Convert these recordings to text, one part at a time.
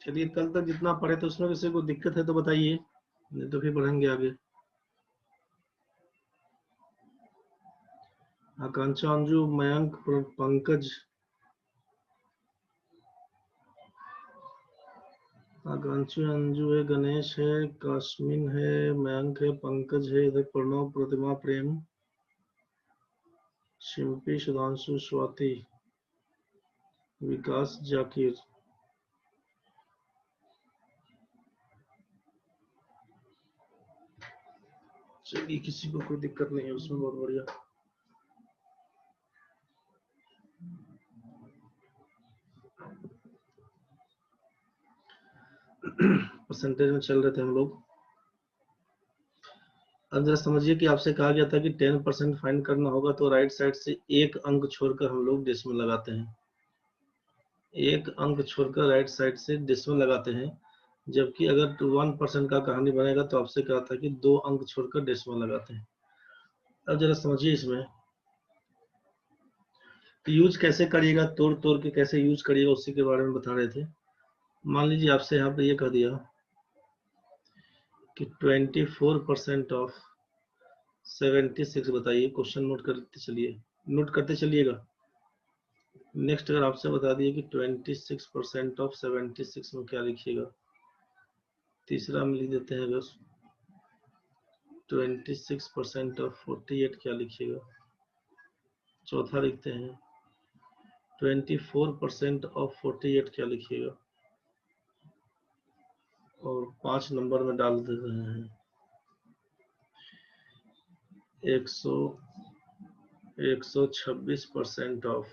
चलिए कल तक जितना पढ़े तो उसमें किसी को दिक्कत है तो बताइए, नहीं तो फिर पढ़ेंगे आगे। आकांक्षा, अंजू, मयंक, पंकज, आकांक्षी, अंजू है, गणेश है, काश्मीन है, मयंक है, पंकज है, इधर प्रणव, प्रतिमा, प्रेम, शिल्पी, सुधांशु, स्वाति, विकास, जाकिर। चलिए किसी को कोई दिक्कत नहीं है उसमें, बहुत बढ़िया। परसेंटेज में चल रहे थे हम लोग। अब जरा समझिए कि आपसे कहा गया था कि 10% फाइंड करना होगा तो राइट साइड से एक अंक छोड़कर हम लोग डेसिमल लगाते हैं। एक अंक छोड़कर राइट साइड से डेसिमल लगाते हैं, जबकि अगर 1% का कहानी बनेगा तो आपसे कहा था कि 2 अंक छोड़कर डेसिमल लगाते हैं। अब जरा समझिए इसमें यूज कैसे करिएगा, तोड़ तोड़ के कैसे यूज करिएगा उसी के बारे में बता रहे थे। मान लीजिए आपसे यहाँ पे ये कह दिया कि 24% ऑफ 76, बताइए। क्वेश्चन नोट करते चलिए, नोट करते चलिएगा। नेक्स्ट अगर आपसे बता दिए कि 26% ऑफ 76 में क्या लिखिएगा। तीसरा में लिख देते हैं अगर 26% ऑफ 48 क्या लिखिएगा। चौथा लिखते हैं 24% ऑफ 48 क्या लिखिएगा। और 5 नंबर में डाल दे रहे हैं 126% ऑफ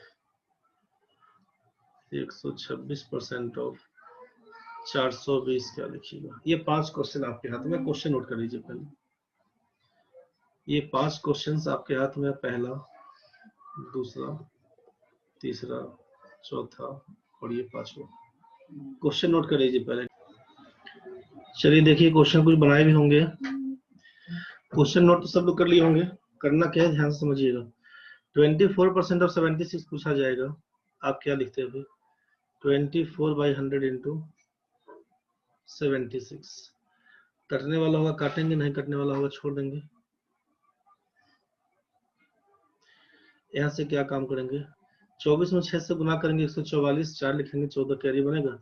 126% ऑफ 420 क्या लिखिएगा। ये 5 क्वेश्चन आपके हाथ में, क्वेश्चन नोट कर लीजिए पहले। ये 5 क्वेश्चंस आपके हाथ में, पहला, दूसरा, तीसरा, चौथा और ये 5वां। क्वेश्चन नोट कर लीजिए पहले। चलिए देखिए, क्वेश्चन कुछ बनाए भी होंगे। क्वेश्चन नोट तो सब लोग कर लिए होंगे। करना क्या है ध्यान से समझिएगा। 24% ऑफ 76 पूछा जाएगा, आप क्या लिखते हैं? 24/100 इंटू 76। कटने वाला होगा काटेंगे, नहीं कटने वाला होगा छोड़ देंगे। यहाँ से क्या काम करेंगे, 24 में 6 से गुना करेंगे 144, 4 लिखेंगे 14 कैरी बनेगा।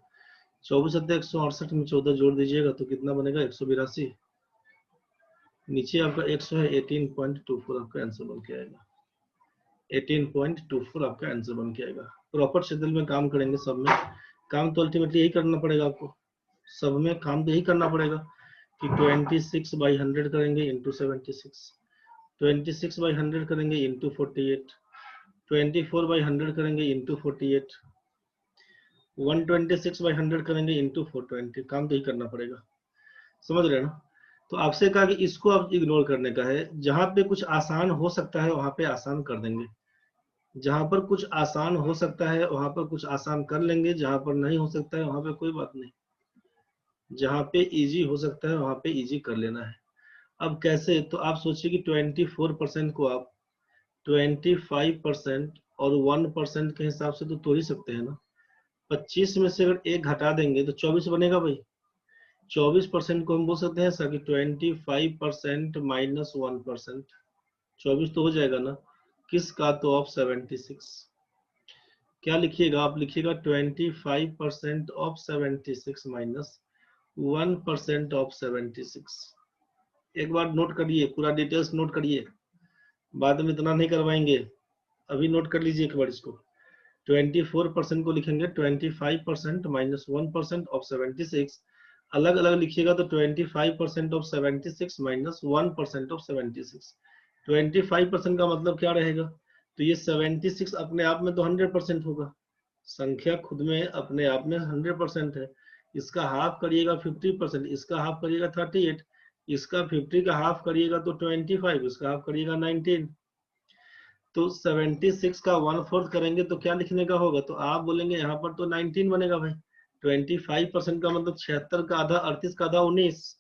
24 168 में 14 जोड़ दीजिएगा तो कितना बनेगा 182। नीचे आपका 100 है, 18.24 आपका आंसर बन के आएगा। 18.24 आपका आंसर बन के आएगा। प्रॉपर शेड्यूल में काम करेंगे, सब में काम तो अल्टीमेटली यही करना पड़ेगा आपको। सब में काम तो यही करना पड़ेगा कि 26/100 करेंगे इंटू 76, 26/100 करेंगे इंटू 48, 24/100 करेंगे इंटू 48, 126/100 करेंगे इंटू 420। काम तो ही करना पड़ेगा, समझ रहे हैं ना। तो आपसे कहा कि इसको आप इग्नोर करने का है। जहां पे कुछ आसान हो सकता है वहां पे आसान कर देंगे, जहां पर कुछ आसान हो सकता है वहां पर कुछ आसान कर लेंगे, जहां पर नहीं हो सकता है वहां पे कोई बात नहीं। जहां पे इजी हो सकता है वहां पे इजी कर लेना है। अब कैसे, तो आप सोचिए कि 24% को आप 25% और 1% के हिसाब से तो तोड़ ही सकते हैं ना। 25 में से अगर एक घटा देंगे तो 24 बनेगा भाई। 24% को हम बोल सकते हैं सर कि 25% माइनस 1%, 24 तो हो जाएगा ना। किसका, तो ऑफ 76। क्या लिखिएगा, आप लिखिएगा 25% ऑफ 76 माइनस 1% ऑफ 76। एक बार नोट करिए, पूरा डिटेल्स नोट करिए, बाद में इतना नहीं करवाएंगे, अभी नोट कर लीजिए एक बार इसको। 24% को लिखेंगे 25% माइनस 1% ऑफ 76। अलग अलग लिखिएगा तो 25% ऑफ 76 माइनस 1% ऑफ 76। 25% का मतलब क्या रहेगा, तो ये 76 अपने आप में तो 100% होगा, संख्या खुद में अपने आप में 100% है। इसका हाफ करिएगा 50%, इसका हाफ करिएगा 38, इसका 50 का हाफ करिएगा तो 25, इसका हाफ करिएगा 19। तो 76 का 1/4 करेंगे तो क्या लिखने का होगा, तो आप बोलेंगे यहाँ पर तो 19 बनेगा भाई। 25% का मतलब 76 का आधा, 38 का आधा 19।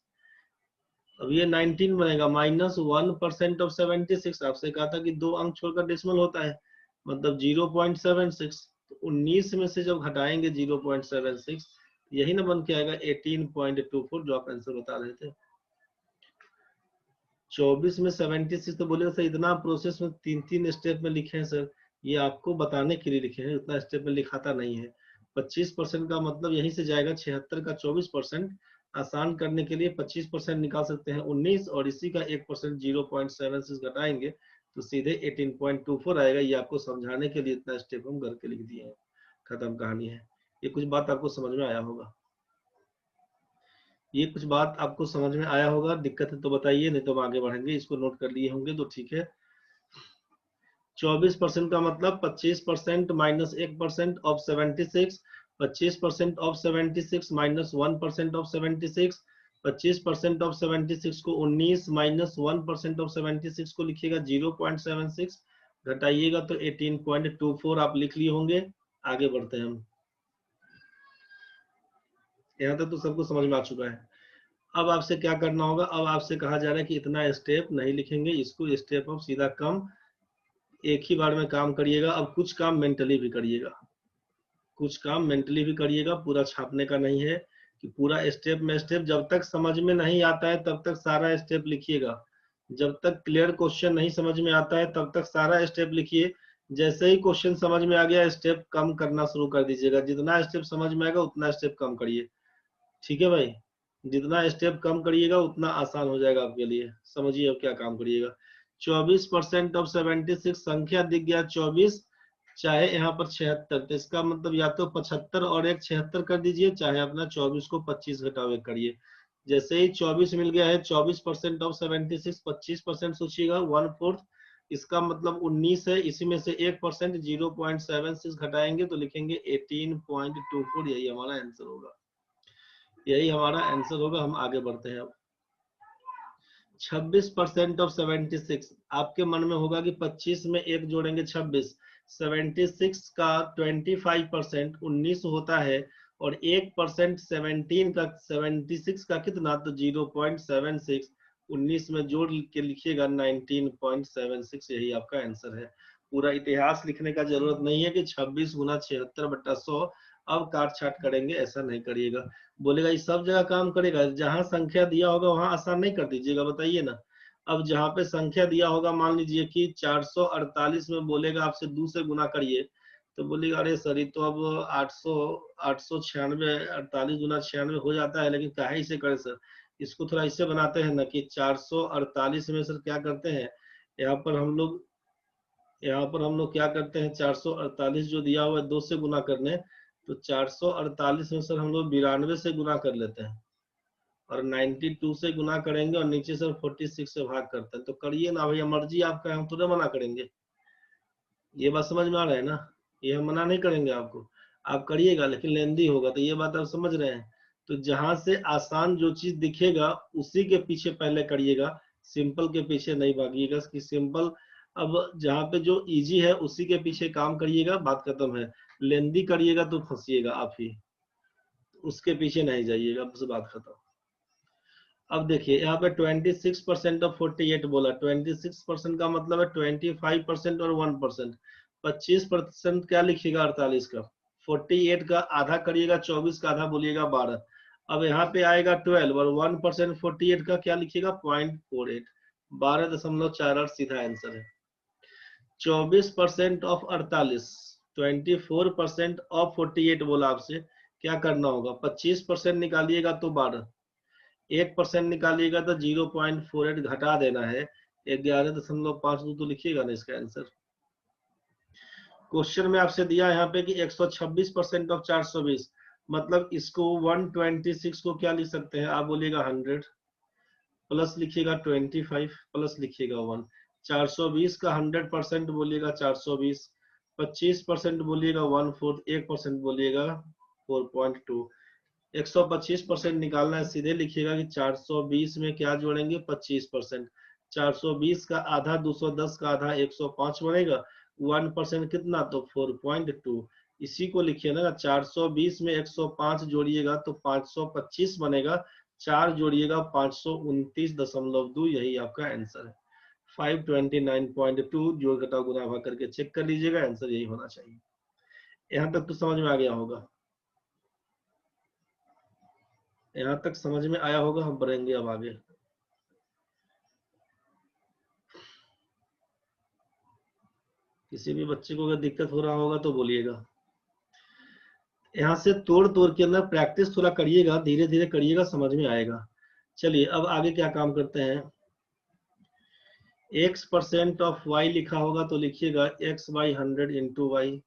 अब ये 19 बनेगा माइनस 1% ऑफ 76। आपसे कहा था कि 2 अंक छोड़कर डेसिमल होता है, मतलब 0.76। तो 19 में से जब घटाएंगे 0.76, यही ना बन के आएगा 18.24 जो आप आंसर बता रहे थे। 24 में 76 तो बोलेगा सर इतना प्रोसेस में 3-3 स्टेप में लिखे हैं सर, ये आपको बताने के लिए लिखे हैं, उतना स्टेप में लिखाता नहीं है। 25% का मतलब यहीं से जाएगा 76 का 24%, आसान करने के लिए 25% निकाल सकते हैं 19, और इसी का 1% 0.76 घटाएंगे तो सीधे 18.24 आएगा। ये आपको समझाने के लिए इतना स्टेप हम करके लिख दिए हैं, खत्म कहानी है। ये कुछ बात आपको समझ में आया होगा, ये कुछ बात आपको समझ में आया होगा, दिक्कत है तो बताइए, नहीं तो हम आगे बढ़ेंगे। इसको नोट कर लिए होंगे तो ठीक है। 24% का मतलब 25% minus 1% of 76, 25% of 76 minus 1% of 76, 25% of 76 को 19 माइनस 1% ऑफ 76 को लिखिएगा 0.76, घटाइएगा तो 18.24 आप लिख लिए होंगे। आगे बढ़ते हैं हम, यहाँ तक तो सबको समझ में आ चुका है। अब आपसे क्या करना होगा, अब आपसे कहा जा रहा है कि इतना स्टेप नहीं लिखेंगे, इसको स्टेप आप सीधा कम एक ही बार में काम करिएगा। अब कुछ काम मेंटली भी करिएगा, कुछ काम मेंटली भी करिएगा, पूरा छापने का नहीं है कि पूरा स्टेप में स्टेप। जब तक समझ में नहीं आता है तब तक सारा स्टेप लिखिएगा, जब तक क्लियर क्वेश्चन नहीं समझ में आता है तब तक सारा स्टेप लिखिए। जैसे ही क्वेश्चन समझ में आ गया स्टेप कम करना शुरू कर दीजिएगा, जितना स्टेप समझ में आएगा उतना स्टेप कम करिए, ठीक है भाई। जितना स्टेप कम करिएगा उतना आसान हो जाएगा आपके लिए। समझिए अब क्या काम करिएगा। 24% ऑफ 76 संख्या दिख गया 24, चाहे यहाँ पर 76, तो इसका मतलब या तो 75 और एक 76 कर दीजिए, चाहे अपना 24 को 25 घटाव एक करिए। जैसे ही 24 मिल गया है, 24% ऑफ 76 25% सोचिएगा 1/4, इसका मतलब 19 है, इसी में से 1% 0.76 घटाएंगे तो लिखेंगे 18.24, यही हमारा आंसर होगा, यही हमारा आंसर होगा। हम आगे बढ़ते हैं अब। 26% ऑफ 76, आपके मन में होगा कि 25 में एक जोड़ेंगे 26, 76 का 25% 19 होता है, और 1% 17 का 76 का कितना, तो 0.76, 19 में जोड़ के लिखिएगा 19.76, यही आपका आंसर है। पूरा इतिहास लिखने का जरूरत नहीं है कि 26 गुना 76/100 अब काट छाट करेंगे, ऐसा नहीं करिएगा। बोलेगा ये सब जगह काम करेगा, जहां संख्या दिया होगा वहां आसान नहीं कर दीजिएगा, बताइए ना। अब जहां पे संख्या दिया होगा, मान लीजिए कि 448 में बोलेगा आपसे 2 से गुना करिए, तो बोलेगा अरे सर ये तो अब 896 48 गुना 96 हो जाता है, लेकिन काहे इसे करे सर। इसको थोड़ा इससे बनाते हैं ना कि 448 में सर क्या करते हैं, यहाँ पर हम लोग क्या करते हैं, 448 जो दिया हुआ है 2 से गुना करने, तो 448 में सर हम लोग 92 से गुना कर लेते हैं, और 92 से गुना करेंगे, और नीचे सर 46 से भाग करते हैं। तो करिए ना भैया, मर्जी आपका है, हम थोड़ा मना करेंगे। ये बात समझ में आ रहा है ना, ये हम मना नहीं करेंगे आपको, आप करिएगा, लेकिन लेंदी होगा, तो ये बात आप समझ रहे हैं। तो जहां से आसान जो चीज दिखेगा उसी के पीछे पहले करिएगा, सिंपल के पीछे नहीं भागिएगा कि सिंपल। अब जहाँ पे जो इजी है उसी के पीछे काम करिएगा, बात खत्म है। लेंदी करिएगा तो फंसिएगा आप ही, उसके पीछे नहीं जाइएगा, बस बात खत्म। अब देखिए यहाँ पे 26% ऑफ 48 बोला, 26% का मतलब है 25% और 1%, 25% क्या लिखिएगा 48 का, 48 का आधा करिएगा, 24 का आधा बोलिएगा 12। अब यहाँ पे आएगा 12 और 1% 48 का क्या लिखिएगा 0.48, 12.48 सीधा आंसर है। 24% ऑफ 48, 24% ऑफ 48 बोला आपसे, क्या करना होगा, 25% निकालिएगा तो 12, 1% निकालिएगा तो 0.48 घटा देना है, 11.52 तो लिखिएगा ना इसका आंसर। क्वेश्चन में आपसे दिया यहाँ पे कि 126% ऑफ 420, मतलब इसको 126 को क्या लिख सकते हैं, आप बोलिएगा 100, प्लस लिखिएगा 25, प्लस लिखिएगा 1, 420 का 100% बोलिएगा 420, 25% बोलिएगा 1/4, 1% बोलिएगा 4.2, 125% निकालना है, सीधे लिखिएगा कि 420 में क्या जोड़ेंगे 25%, 420 का आधा 210 का आधा 105 बनेगा, 1% कितना, तो 4.2, इसी को लिखिए ना, 420 में 105 जोड़िएगा तो 525 बनेगा, 4 जोड़िएगा 529.2, यही आपका आंसर है। 529.2 जोड़ घटाव गुना भाग करके चेक कर लीजिएगा, आंसर यही होना चाहिए। यहाँ तक तो समझ में आ गया होगा। यहाँ तक समझ में आया होगा, हम बढ़ेंगे अब आगे। किसी भी बच्चे को अगर दिक्कत हो रहा होगा तो बोलिएगा। यहाँ से तोड़ तोड़ के अंदर प्रैक्टिस थोड़ा करिएगा, धीरे धीरे करिएगा, समझ में आएगा। चलिए अब आगे क्या काम करते हैं। x% ऑफ y लिखा होगा तो लिखिएगा x बाई 100 इंटू वाई,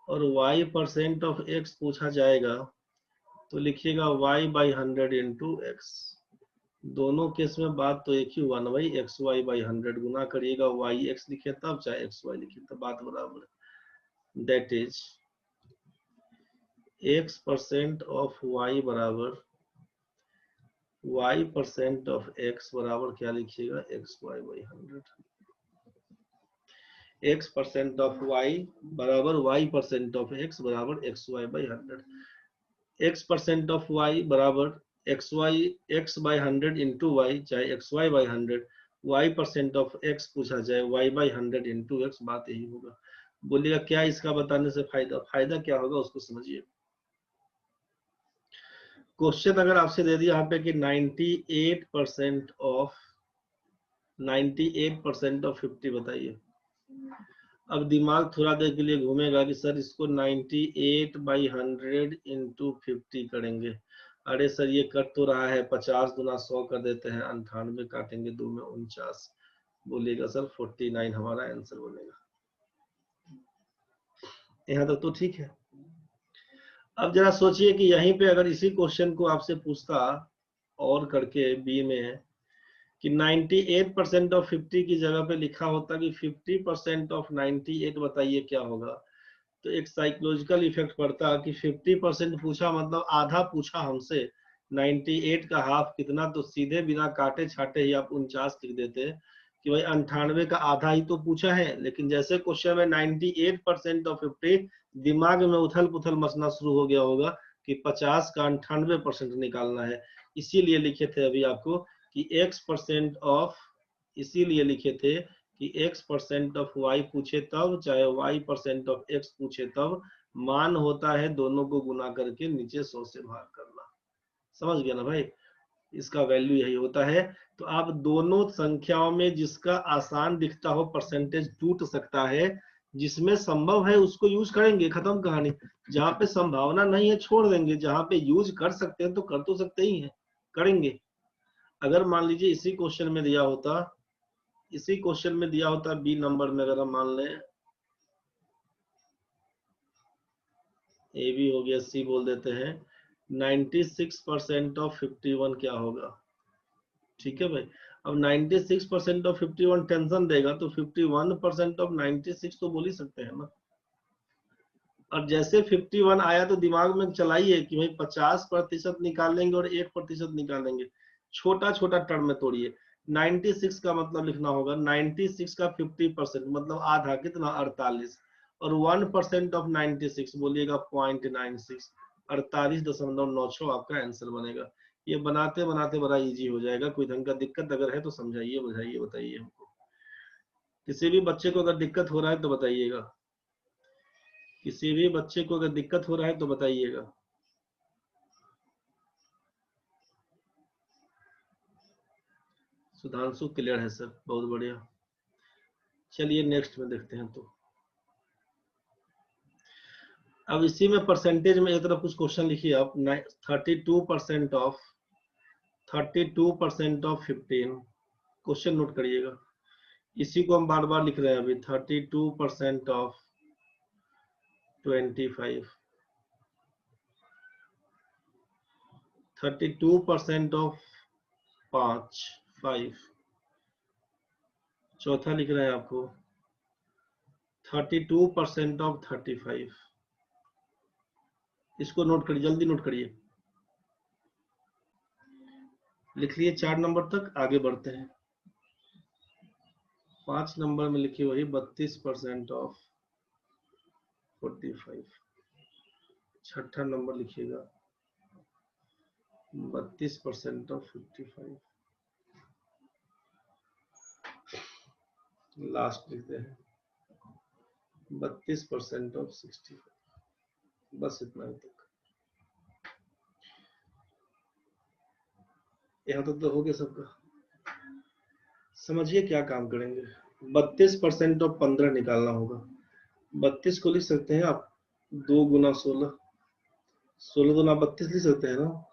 और y% ऑफ x पूछा जाएगा तो लिखिएगा y बाई 100 इंटू एक्स। दोनों केस में बात तो एक ही हुआ ना भाई, एक्स वाई बाई 100 गुना करिएगा, वाई एक्स लिखे तब चाहे एक्स वाई लिखे तब बात बराबर है। That is x% of y बराबर y% ऑफ x बराबर क्या लिखिएगा, X Y by 100। x% of y बराबर y% ऑफ x बराबर X Y by 100। x% of y बराबर X Y X by 100 into Y, चाहे X Y by 100। y% of x पूछा जाए y बाई 100 इंटू एक्स, बात यही होगा। बोलिएगा क्या इसका बताने से फायदा क्या होगा उसको समझिए। क्वेश्चन अगर आपसे दे दिया यहाँ पे कि 98% ऑफ 50 बताइए। अब दिमाग थोड़ा देर के लिए घूमेगा कि सर इसको 98 बाई 100 इंटू 50 करेंगे। अरे सर ये कट तो रहा है, 50 गुना 100 कर देते हैं, 98 काटेंगे 2 में 49। बोलिएगा सर 49 हमारा आंसर बनेगा। यहाँ तक तो ठीक है। अब जरा सोचिए कि यहीं पे अगर इसी क्वेश्चन को आपसे पूछता और करके बी में कि 98% ऑफ 50 की जगह पे लिखा होता कि 50% ऑफ 98 बताइए क्या होगा, तो एक साइकोलॉजिकल इफेक्ट पड़ता कि 50% पूछा मतलब आधा पूछा हमसे, 98 का हाफ कितना, तो सीधे बिना काटे छाटे ही आप 49 लिख देते कि भाई 98 का आधा ही तो पूछा है। लेकिन जैसे क्वेश्चन में 98% ऑफ 50, दिमाग में उथल पुथल मचना शुरू हो गया होगा कि 50 का 98% निकालना है। इसीलिए लिखे थे अभी आपको कि x% ऑफ, इसीलिए लिखे थे कि x% ऑफ y पूछे तब, चाहे y% ऑफ x पूछे तब, मान होता है दोनों को गुना करके नीचे 100 से भाग करना। समझ गया ना भाई, इसका वैल्यू यही होता है। तो आप दोनों संख्याओं में जिसका आसान दिखता हो परसेंटेज टूट सकता है, जिसमें संभव है उसको यूज करेंगे, खत्म कहानी। जहां पे संभावना नहीं है छोड़ देंगे, जहां पे यूज कर सकते हैं तो कर तो सकते ही हैं, करेंगे। अगर मान लीजिए इसी क्वेश्चन में दिया होता, इसी क्वेश्चन में दिया होता बी नंबर में, अगर हम मान लें ए भी हो गया, सी बोल देते हैं, 96% ऑफ 51 क्या होगा। ठीक है भाई। अब 96% ऑफ 51 टेंशन देगा तो 51% ऑफ 96 तो बोल ही सकते हैं ना। और जैसे 51 आया तो दिमाग में चलाइए कि भाई 50% निकालेंगे और 1% निकालेंगे, छोटा छोटा टर्म में तोड़िए। 96 का मतलब लिखना होगा 96 का 50% मतलब आधा, कितना, 48, और 1% ऑफ 96 बोलिएगा 0.96, 48.96 आपका आंसर बनेगा। ये बनाते बनाते बड़ा इजी हो जाएगा। कोई ढंग का दिक्कत अगर है तो समझाइए, बुझाइए, बताइए हमको। किसी भी बच्चे को अगर दिक्कत हो रहा है तो बताइएगा, किसी भी बच्चे को अगर दिक्कत हो रहा है तो बताइएगा। सुधांशु क्लियर है सर, बहुत बढ़िया। चलिए नेक्स्ट में देखते हैं। तो अब इसी में परसेंटेज में एक तरफ कुछ क्वेश्चन लिखिए आप। 32% ऑफ 15, क्वेश्चन नोट करिएगा। इसी को हम बार बार लिख रहे हैं अभी, 32% ऑफ 25, 32% ऑफ 5, चौथा लिख रहे हैं आपको 32% ऑफ 35। इसको नोट करिए, जल्दी नोट करिए। लिख लिए 4 नंबर तक, आगे बढ़ते हैं। 5 नंबर में लिखिए वही 32% ऑफ 45। छठा नंबर लिखिएगा 32% ऑफ 55। लास्ट लिखते हैं 32% ऑफ 65। बस इतना ही तक। यहाँ तक तो हो गया सबका। समझिए क्या काम करेंगे। 32% और 15 निकालना होगा। 32 को लिख सकते हैं आप 2 गुना 16, 16 गुना 32 लिख सकते हैं ना।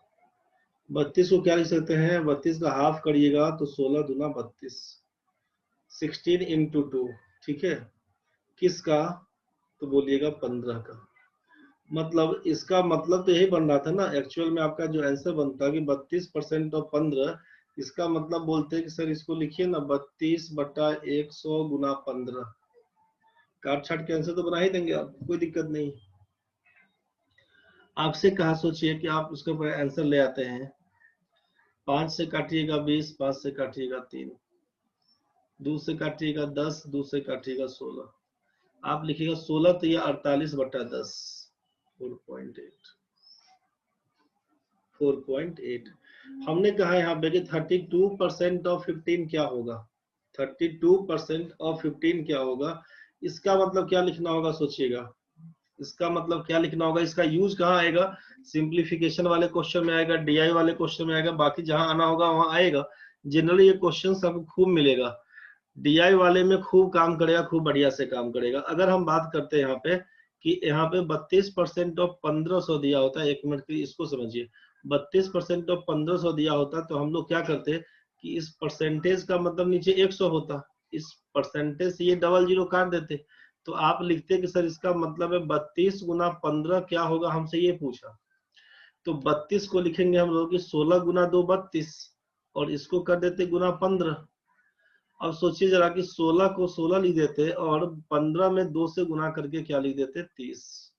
32 को क्या लिख सकते हैं, 32 का हाफ करिएगा तो 16 दुना 32, 16 इंटू 2, ठीक है। किसका, तो बोलिएगा 15 का। मतलब इसका मतलब तो यही बन रहा था ना, एक्चुअल में आपका जो आंसर बनता कि 32% और 15, इसका मतलब बोलते हैं कि सर इसको लिखिए ना 32/100 गुना 15। काट छाट के आंसर तो बना ही देंगे आप, कोई दिक्कत नहीं। आपसे कहा, सोचिए कि आप उसके ऊपर आंसर ले आते हैं। 5 से काटिएगा 20, 5 से काटिएगा 3, 2 से काटिएगा 10, 2 से काटिएगा 16। आप लिखिएगा 16 तो ये 48/10, 4.8, 4.8। हमने कहा यहाँ पे कि 32% ऑफ 15 क्या होगा, 32% ऑफ 15 क्या होगा। इसका मतलब क्या लिखना होगा, सोचिएगा। इसका मतलब क्या लिखना होगा, इसका यूज कहाँ आएगा, सिंप्लीफिकेशन वाले क्वेश्चन में आएगा, डीआई वाले क्वेश्चन में आएगा, बाकी जहां आना होगा वहां आएगा। जनरली ये क्वेश्चन आपको खूब मिलेगा, डीआई वाले में खूब काम करेगा, खूब बढ़िया से काम करेगा। अगर हम बात करते हैं यहाँ पे कि यहाँ पे 32% ऑफ 1500 दिया होता है, 1 मिनट की इसको समझिए। 32% ऑफ 1500 दिया होता तो हम लोग क्या करते कि इस परसेंटेज का मतलब नीचे 100 होता, इस परसेंटेज से ये डबल जीरो काट देते, तो आप लिखते कि सर इसका मतलब है 32 गुना 15 क्या होगा, हमसे ये पूछा। तो 32 को लिखेंगे हम लोग कि 16 गुना 2 32, और इसको कर देते गुना 15। अब सोचिए जरा कि 16 को 16 लिख देते और 15 में 2 से गुना करके क्या लिख देते, 30।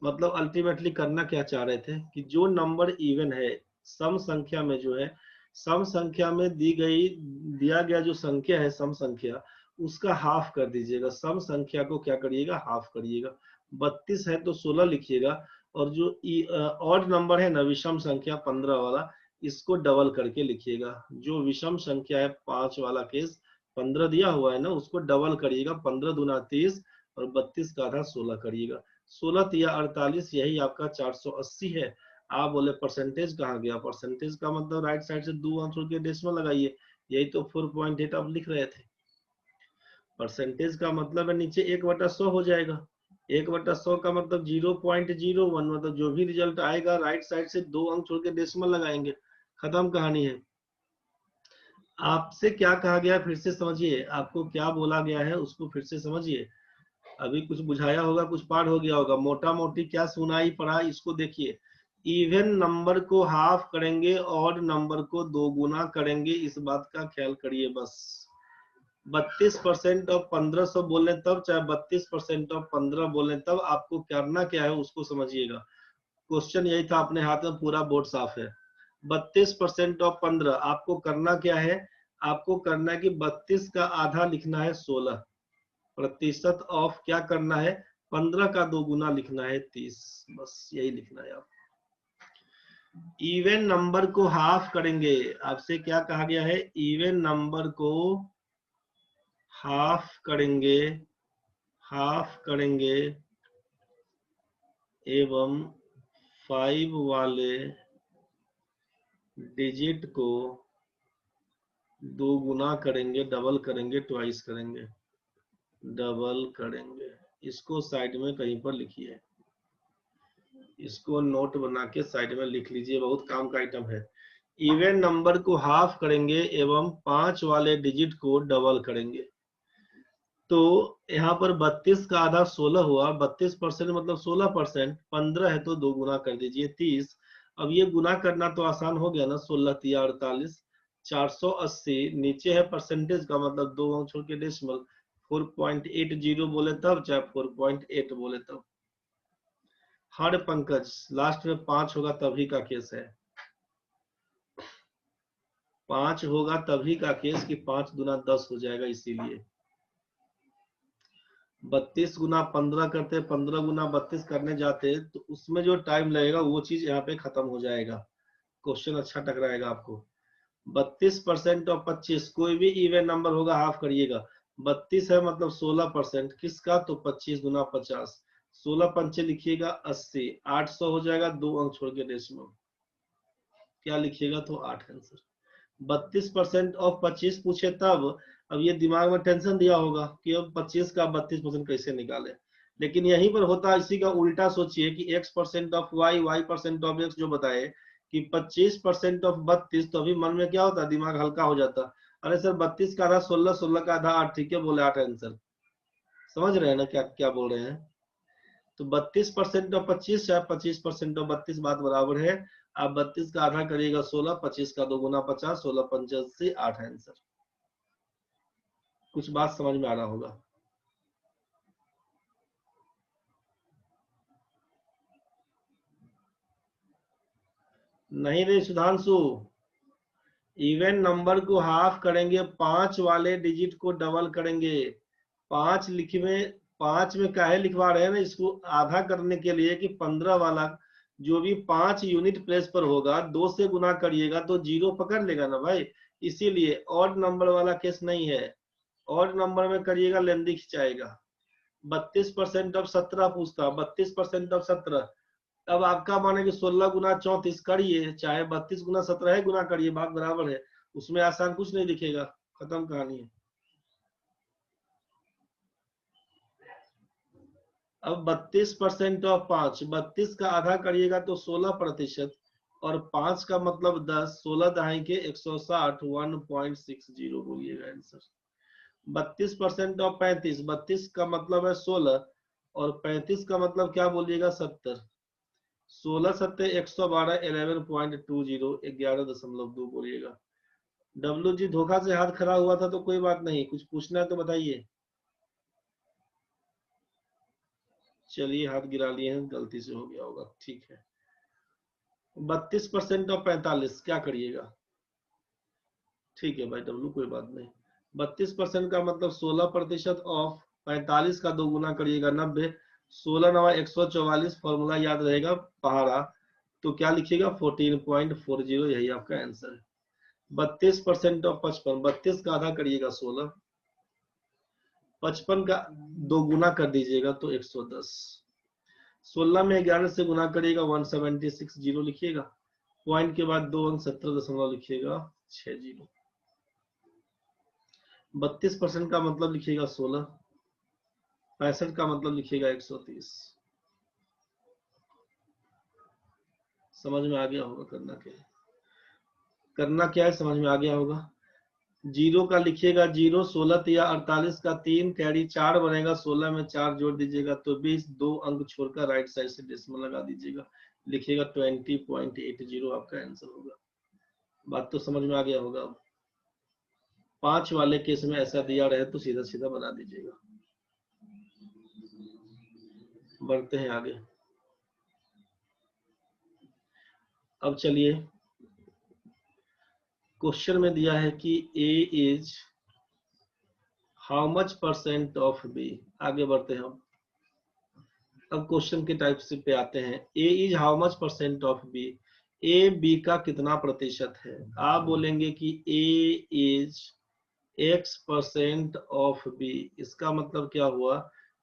मतलब अल्टीमेटली करना क्या चाह रहे थे कि जो नंबर इवन है, सम संख्या में जो है, सम संख्या में दिया गया जो संख्या है, सम संख्या, उसका हाफ कर दीजिएगा। सम संख्या को क्या करिएगा, हाफ करिएगा। 32 है तो 16 लिखिएगा, और जो ऑड नंबर है ना, विषम संख्या 15 वाला, इसको डबल करके लिखिएगा। जो विषम संख्या है 5 वाला केस, 15 दिया हुआ है ना, उसको डबल करिएगा, 15 दूना 30 और 32 का आधा 16 करिएगा। 16 तिया 48, यही आपका 480 है। आप बोले परसेंटेज कहाँ गया, परसेंटेज का मतलब राइट साइड से 2 अंक छोड़ के डेसिमल लगाइए, यही तो 4.8 आप लिख रहे थे। परसेंटेज का मतलब है नीचे 1/100 हो जाएगा, 1/100 का मतलब 0.01, मतलब जो भी रिजल्ट आएगा राइट साइड से 2 अंक छोड़ के डेसिमल लगाएंगे, खत्म कहानी है। आपसे क्या कहा गया फिर से समझिए, आपको क्या बोला गया है उसको फिर से समझिए। अभी कुछ बुझाया होगा, कुछ पार हो गया होगा, मोटा मोटी क्या सुनाई पड़ा इसको देखिए। इवन नंबर को हाफ करेंगे और नंबर को 2 गुना करेंगे, इस बात का ख्याल करिए बस। 32% ऑफ 1500 बोले तब, चाहे 32% ऑफ 15 बोले तब, आपको करना क्या है उसको समझिएगा। क्वेश्चन यही था, अपने हाथ में पूरा बोर्ड साफ है। 32% ऑफ 15 आपको करना क्या है, आपको करना है कि 32 का आधा लिखना है 16, प्रतिशत ऑफ क्या करना है, 15 का 2 गुना लिखना है 30, बस यही लिखना है आप। इवन नंबर को हाफ करेंगे, आपसे क्या कहा गया है, इवन नंबर को हाफ करेंगे, हाफ करेंगे एवं 5 वाले डिजिट को 2 गुना करेंगे, डबल करेंगे, ट्वाइस करेंगे, डबल करेंगे। इसको साइड में कहीं पर लिखिए, इसको नोट बना के साइड में लिख लीजिए, बहुत काम का आइटम है। इवन नंबर को हाफ करेंगे एवं 5 वाले डिजिट को डबल करेंगे। तो यहाँ पर 32 का आधा 16 हुआ, 32% मतलब 16%, 15 है तो 2 गुना कर दीजिए 30। अब ये गुना करना तो आसान हो गया ना, 16 तिया 48, 480 नीचे है परसेंटेज का मतलब 2 अंक छोड़ के डेसिमल, 4.80 बोले तब, चाहे 4.8 बोले तब। हर पंकज लास्ट में 5 होगा तभी का केस है, 5 होगा तभी का केस कि 5 गुना 10 हो जाएगा, इसीलिए 32 गुना 15 करते, 15 गुना 32 करने जाते तो उसमें जो टाइम लगेगा वो चीज यहाँ पे खत्म हो जाएगा, क्वेश्चन अच्छा टकराएगा आपको। 32% और 25, कोई भी इवन नंबर होगा हाफ करिएगा। 32 है मतलब 16% किसका, तो 25 गुना 50, 16 पंचे लिखिएगा 80, 800 हो जाएगा, 2 अंक छोड़ के डेसिमल। क्या लिखिएगा, तो 8 आंसर। 32% ऑफ 25 पूछे तब, अब ये दिमाग में टेंशन दिया होगा कि अब 25 का 32% कैसे निकाले, लेकिन यहीं पर होता इसी का उल्टा। सोचिए कि x% of y, y% of x जो बताए कि 25% ऑफ 32, तो अभी मन में क्या होता, दिमाग हल्का हो जाता। अरे सर 32 का आधा 16, 16 का आधा 8, ठीक है बोले 8 आंसर। समझ रहे हैं ना क्या क्या बोल रहे हैं। तो 32% ऑफ 25 या 25% ऑफ 32 बात बराबर है। आप 32 का आधा करिएगा 16, 25 का 2 गुना 50, 16 85, 8 आंसर। कुछ बात समझ में आ रहा होगा। नहीं नहीं सुधांशु, इवन नंबर को हाफ करेंगे, 5 वाले डिजिट को डबल करेंगे। 5 में 5 में काहे लिखवा रहे हैं ना, इसको आधा करने के लिए कि 15 वाला जो भी 5 यूनिट प्लेस पर होगा 2 से गुना करिएगा तो 0 पकड़ लेगा ना भाई। इसीलिए ऑड नंबर वाला केस नहीं है। ऑड नंबर में करिएगा लेंदी खिंचाएगा। 32% ऑफ 17 पूछता, 32% ऑफ 17। अब आपका माने कि 16 गुना 34 करिए, चाहे 32 गुना 17 गुना करिए, बात बराबर है। उसमें आसान कुछ नहीं दिखेगा, खत्म कहानी है। अब 32% ऑफ 5, 32 का आधा करिएगा तो 16%, और 5 का मतलब 10, 16 दहाई के 160, 1.60 बोलिएगा आंसर। 32% ऑफ 35, 32 का मतलब है 16, और 35 का मतलब क्या बोलिएगा 70। 16 सत्ते 112, 11.20, 11.2 बोलिएगा। डब्लू जी धोखा से हाथ खड़ा हुआ था तो कोई बात नहीं, कुछ पूछना है तो बताइए। चलिए हाथ गिरा लिए हैं, गलती से हो गया होगा, ठीक है। 32% ऑफ 45 क्या करिएगा, ठीक है भाई डब्लू कोई बात नहीं। 32% का मतलब 16% ऑफ 45 का 2 गुना करिएगा 90, 16 नवा 144, फॉर्मूला याद रहेगा पहाड़ा, तो क्या लिखिएगा 14.40, यही आपका आंसर है। 32% ऑफ 55, 32 का आधा करिएगा 16, 55 का 2 गुना कर दीजिएगा तो 110, 16 में 11 से गुना करिएगा 176, 0 लिखिएगा, पॉइंट के बाद 2 अंक 70 दशमलव लिखिएगा 60। 32% का मतलब लिखिएगा 16, 65 का मतलब लिखिएगा 130। समझ में आ गया होगा करना क्या है, करना क्या है समझ में आ गया होगा। 0 का लिखिएगा 0, 16 या 48 का 3 कैरी 4 बनेगा, 16 में 4 जोड़ दीजिएगा तो 20, 2 अंक छोड़कर राइट साइड से डेसिमल लगा दीजिएगा, लिखिएगा 20.80 आपका आंसर होगा। बात तो समझ में आ गया होगा। 5 वाले केस में ऐसा दिया रहे तो सीधा सीधा बना दीजिएगा। बढ़ते हैं आगे। अब चलिए क्वेश्चन में दिया है कि A is how much % of B। आगे बढ़ते हैं हम। अब क्वेश्चन के टाइप से पे आते हैं। A is how much % of B, A B का कितना प्रतिशत है। आप बोलेंगे कि A is X% of B, इसका मतलब क्या हुआ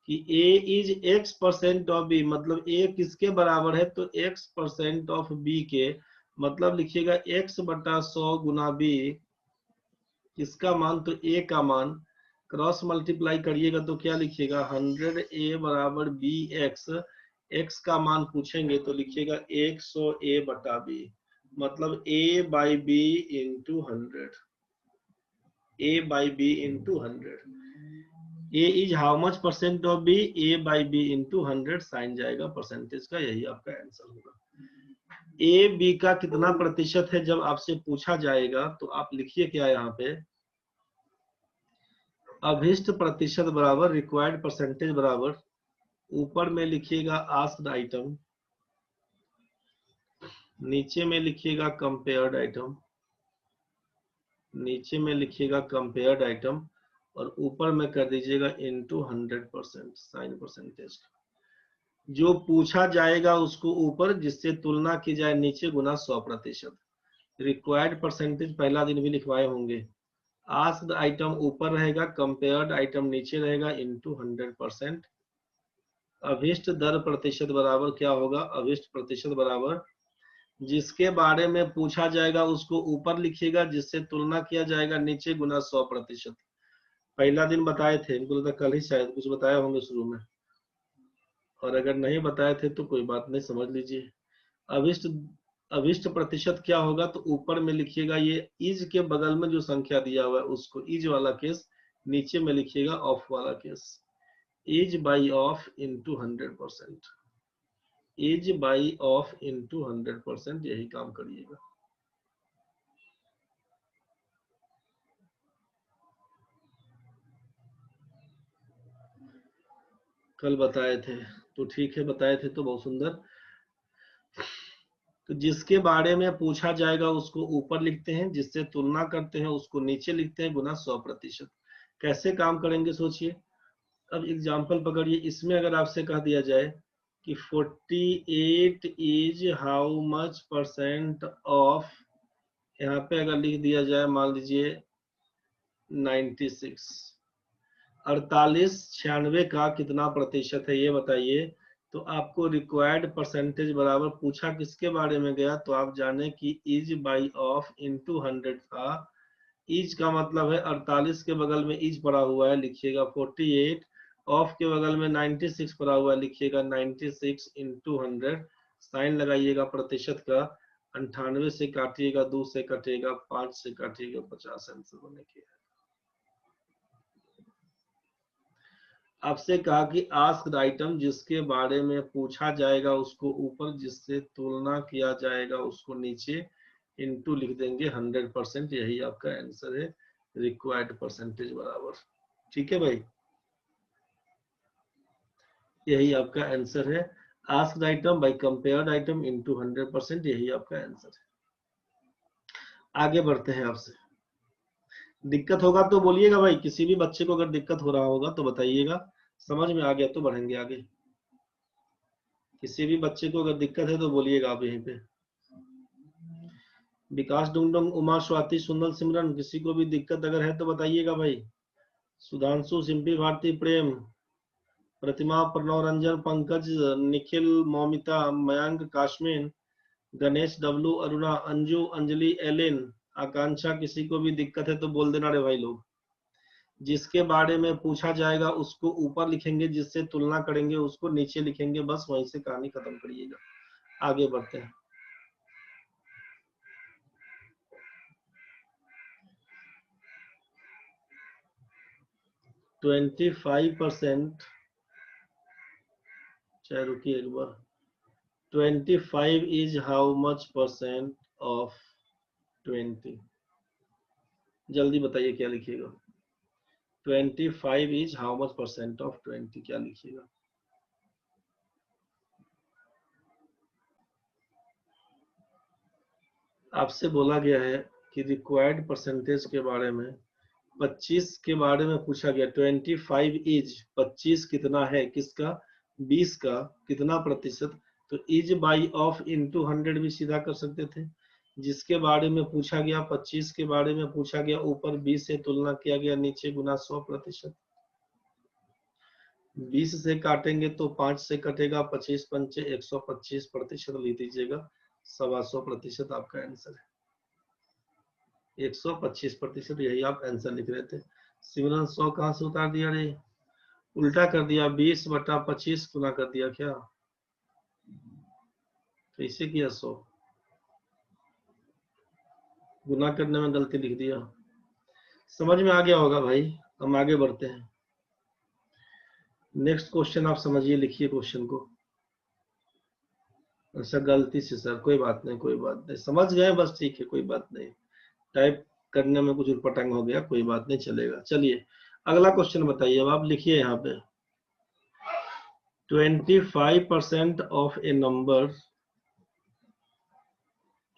कि A is X% of B, मतलब A किसके बराबर है, तो X% ऑफ B के, मतलब लिखिएगा X बटा 100 गुना B, किसका मान, तो A का मान, क्रॉस मल्टीप्लाई करिएगा तो क्या लिखिएगा 100A बराबर BX, X का मान पूछेंगे तो लिखिएगा 100A बटा B, मतलब A by B into 100, A by B into 100। A is how much % of B, A by B into 100 sign जाएगा परसेंटेज का, यही आपका आंसर होगा। A B का कितना प्रतिशत है जब आपसे पूछा जाएगा तो आप लिखिए क्या यहाँ पे, अभिष्ट प्रतिशत बराबर रिक्वायर्ड परसेंटेज बराबर, ऊपर में लिखिएगा आस्क्ड आइटम, नीचे में लिखिएगा कंपेयर्ड आइटम, नीचे में लिखिएगा कंपेयर्ड आइटम, और ऊपर में कर दीजिएगा इनटू 100% साइन परसेंटेज। जो पूछा जाएगा उसको ऊपर, जिससे तुलना की जाए नीचे, गुना 100%। रिक्वायर्ड परसेंटेज पहला दिन भी लिखवाए होंगे। आस्क्ड आइटम ऊपर रहेगा, कंपेयर्ड आइटम नीचे रहेगा, इनटू 100%। अभिष्ट दर प्रतिशत बराबर क्या होगा, अभिष्ट प्रतिशत बराबर जिसके बारे में पूछा जाएगा उसको ऊपर लिखिएगा, जिससे तुलना किया जाएगा नीचे गुना 100%। पहला दिन बताए थे, इनको लगता कल ही शायद कुछ बताया होंगे शुरू में, और अगर नहीं बताए थे तो कोई बात नहीं, समझ लीजिए। अभिष्ट अभिष्ट प्रतिशत क्या होगा, तो ऊपर में लिखिएगा ये इज के बगल में जो संख्या दिया हुआ है उसको इज वाला केस, नीचे में लिखिएगा ऑफ वाला case. Is by of into 100%, is by of into 100%, यही काम करिएगा। कल बताए थे तो ठीक है, बताए थे तो बहुत सुंदर। तो जिसके बारे में पूछा जाएगा उसको ऊपर लिखते हैं, जिससे तुलना करते हैं उसको नीचे लिखते हैं गुना 100%। कैसे काम करेंगे सोचिए। अब एग्जाम्पल पकड़िए, इसमें अगर आपसे कह दिया जाए कि 48 is how much percent of, यहाँ पे अगर लिख दिया जाए मान लीजिए 96, 48 96 का कितना प्रतिशत है ये बताइए। तो आपको रिक्वायर्ड परसेंटेज बराबर पूछा किसके बारे में गया, तो आप जाने कि इज बाई ऑफ इंटू 100 था। इज का मतलब है 48 के बगल में इज पड़ा हुआ है, लिखिएगा 48, ऑफ के बगल में 96 पड़ा हुआ है, लिखिएगा 96 इंटू 100, साइन लगाइएगा प्रतिशत का, 98 से काटिएगा, 2 से कटेगा, 5 से काटिएगा, 50 आंसर होने के। आपसे कहा कि आस्क्ड आइटम, जिसके बारे में पूछा जाएगा उसको ऊपर, जिससे तुलना किया जाएगा उसको नीचे, इनटू लिख देंगे 100%, यही आपका आंसर है, रिक्वायर्ड परसेंटेज बराबर। ठीक है भाई, यही आपका आंसर है। Asked item by compared item into 100%, यही आपका आंसर है। आगे बढ़ते हैं आपसे। दिक्कत होगा तो बोलिएगा भाई, किसी भी बच्चे को अगर दिक्कत हो रहा होगा तो बताइएगा, समझ में आ गया तो बढ़ेंगे आगे। किसी भी बच्चे को अगर दिक्कत है तो बोलिएगा आप यहीं पे। विकास डुंगडुंग, उमा, स्वाति, सुंदर, सिमरन, किसी को भी दिक्कत अगर है तो बताइएगा भाई। सुधांशु, सिंपी, भारती, प्रेम, प्रतिमा, प्रणव, रंजन, पंकज, निखिल, मौमिता, मयंक, काश्मीन, गणेश, डब्लू, अरुणा, अंजू, अंजलि, एलिन, आकांक्षा, किसी को भी दिक्कत है तो बोल देना रे भाई लोग। जिसके बारे में पूछा जाएगा उसको ऊपर लिखेंगे, जिससे तुलना करेंगे उसको नीचे लिखेंगे, बस वहीं से कहानी खत्म करिएगा। आगे बढ़ते हैं। 25%, चाहे रुकिए एक बार, 25 is how much percent of 20, जल्दी बताइए क्या लिखिएगा। 25 is how much percent of 20, क्या लिखिएगा। आपसे बोला गया है कि रिक्वायर्ड परसेंटेज के बारे में, 25 के बारे में पूछा गया। 25 इज 25 कितना है, किसका, 20 का, कितना प्रतिशत, तो इज बाई ऑफ इंटू 100 भी सीधा कर सकते थे। जिसके बारे में पूछा गया, 25 के बारे में पूछा गया, ऊपर 20 से तुलना किया गया, नीचे गुना 100%। 20 से काटेंगे तो 5 से कटेगा, 25 पंचे 125% लिख दीजिएगा, 125% आपका आंसर है। 125%, यही आप आंसर लिख रहे थे। सिमरन 100 कहां से उतार दिया रे, उल्टा कर दिया, 20/25 गुना कर दिया क्या, कैसे किया, 100 गुना करने में गलती लिख दिया। समझ में आ गया होगा भाई, हम आगे बढ़ते हैं। नेक्स्ट क्वेश्चन आप समझिए, लिखिए क्वेश्चन को। अच्छा गलती से सर, कोई बात नहीं, कोई बात नहीं, समझ गए बस, ठीक है, कोई बात नहीं, टाइप करने में कुछ उटपटांग हो गया, कोई बात नहीं, चलेगा। चलिए अगला क्वेश्चन बताइए, अब आप लिखिए यहाँ पे। 25% of A number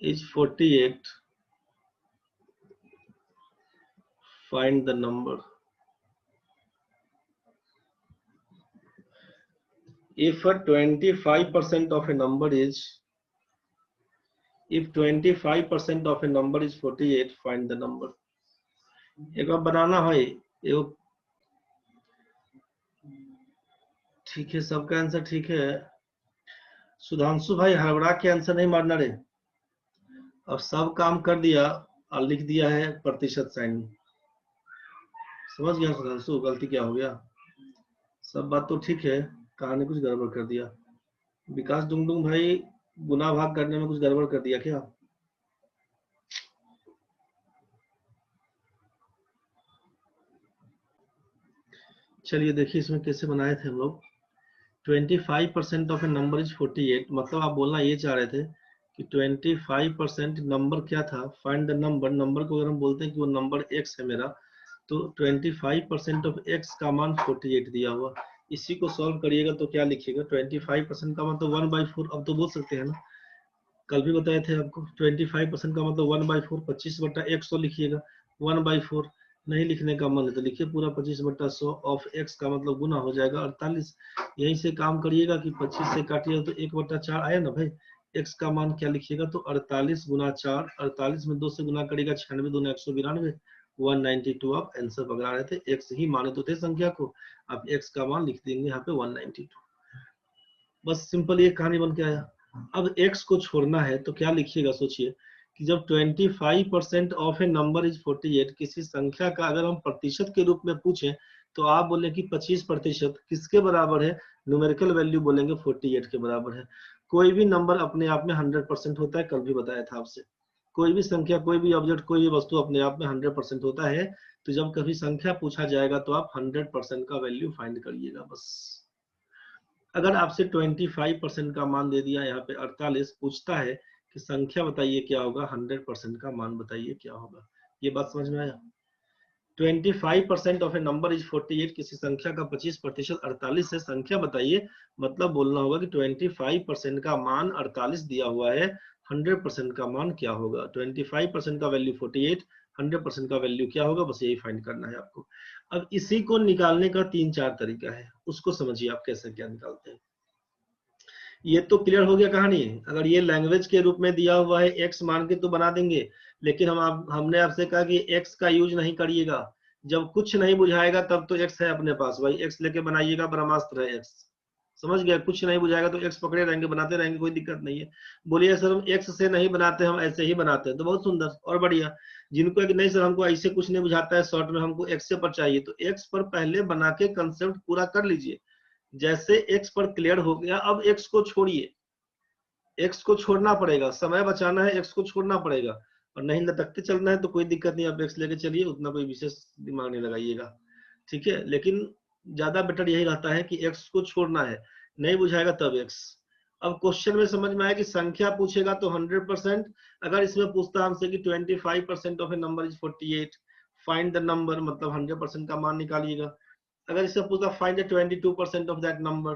is 48, find the number. If 25% of a number is, if 25% of a number is 48, find the number। एक बार बनाना भाई, एक ठीक है, सबका आंसर ठीक है। सुधांशु भाई हड़बड़ा के आंसर नहीं मारना रे। अब सब काम कर दिया और लिख दिया है प्रतिशत साइन। समझ गया सुधांशु गलती क्या हो गया? सब बात तो ठीक है, कहानी कुछ गड़बड़ कर दिया। विकास डुंगडुंग भाई गुना भाग करने में कुछ गड़बड़ कर दिया क्या? चलिए देखिए इसमें कैसे बनाए थे हम लोग। 25% ऑफ ए नंबर इज 48, मतलब आप बोलना ये चाह रहे थे कि 25% नंबर क्या था, फाइंड द नंबर। नंबर को अगर हम बोलते हैं कि वो नंबर x है मेरा, तो 25% ऑफ x का मान 48 दिया हुआ। इसी को सॉल्व करिएगा तो क्या लिखिएगा, 25% का मतलब 1/4। अब तो बोल सकते हैं ना, कल भी बताए थे आपको, 25% का मतलब 1/4, 25/100 लिखिएगा। 1/4 नहीं लिखने का मन है तो लिखिए पूरा 25/100 ऑफ x का मतलब गुना हो जाएगा 48। यहीं से काम करिएगा कि 25 से काटिए तो 1/4 आया ना भाई। x का मान क्या लिखिएगा, तो 48 गुना 4, 48 में 2 से गुना करेगा 96 दूना 192, 192 आप आंसर पकड़ा रहे थे। x ही माने तो थे संख्या को, आप x का मान लिख देंगे यहाँ पे 192। बस सिंपल ये कहानी बन के आया। अब x को छोड़ना है तो क्या लिखिएगा, सोचिए कि जब 25% ऑफ ए नंबर इज 48, किसी संख्या का अगर हम प्रतिशत के रूप में पूछें तो आप बोले कि 25% किसके बराबर है, न्यूमेरिकल वैल्यू बोलेंगे 48 के बराबर है। कोई भी नंबर अपने आप में 100% होता है, कल भी बताया था आपसे। कोई भी संख्या, कोई भी ऑब्जेक्ट, कोई भी वस्तु अपने आप में 100% होता है। तो जब कभी संख्या पूछा जाएगा तो आप 100% का वैल्यू फाइंड करिएगा बस। अगर आपसे 25% का मान दे दिया, यहाँ पे 48 पूछता है कि संख्या बताइए क्या होगा, 100% का मान बताइए क्या होगा। ये बात समझ में आया? 25% ऑफ ए नंबर इज 48, किसी संख्या का 25% 48 है, संख्या बताइए, मतलब बोलना होगा कि 25% का मान 48 दिया हुआ है, 100% का मान क्या होगा। 25% का वैल्यू 48, 100% का वैल्यू क्या होगा, बस यही फाइंड करना है आपको। अब इसी को निकालने का 3-4 तरीका है, उसको समझिए आप कैसे क्या निकालते हैं। ये तो क्लियर हो गया कहानी। अगर ये लैंग्वेज के रूप में दिया हुआ है एक्स मान के तो बना देंगे, लेकिन हमने आपसे कहा कि एक्स का यूज नहीं करिएगा। जब कुछ नहीं बुझाएगा तब तो एक्स है अपने पास, भाई एक्स लेके बनाइएगा, ब्रह्मास्त्र है एक्स। समझ गया? कुछ नहीं बुझाएगा तो एक्स पकड़े रहेंगे, बनाते रहेंगे, कोई दिक्कत नहीं है। बोलिए सर हम एक्स से नहीं बनाते, हम ऐसे ही बनाते हैं, तो बहुत सुंदर और बढ़िया। जिनको कि नहीं सर हमको ऐसे कुछ नहीं बुझाता है, शॉर्ट में हमको एक्स पर चाहिए, तो एक्स पर पहले बना के कंसेप्ट पूरा कर लीजिए। जैसे x पर क्लियर हो गया, अब x को छोड़िए, x को छोड़ना पड़ेगा, समय बचाना है, x को छोड़ना पड़ेगा। और नहीं लटकते चलना है तो कोई दिक्कत नहीं, आप x लेके चलिए, उतना कोई विशेष दिमाग नहीं लगाइएगा, ठीक है। लेकिन ज्यादा बेटर यही रहता है कि x को छोड़ना है, नहीं बुझाएगा तब x। अब क्वेश्चन में समझ में आया कि संख्या पूछेगा तो 100%। अगर इसमें पूछता हमसे कि 25% of A number is 48, find the number, मतलब 100% का मान निकालिएगा। अगर इससे पूछा find 22% of that number,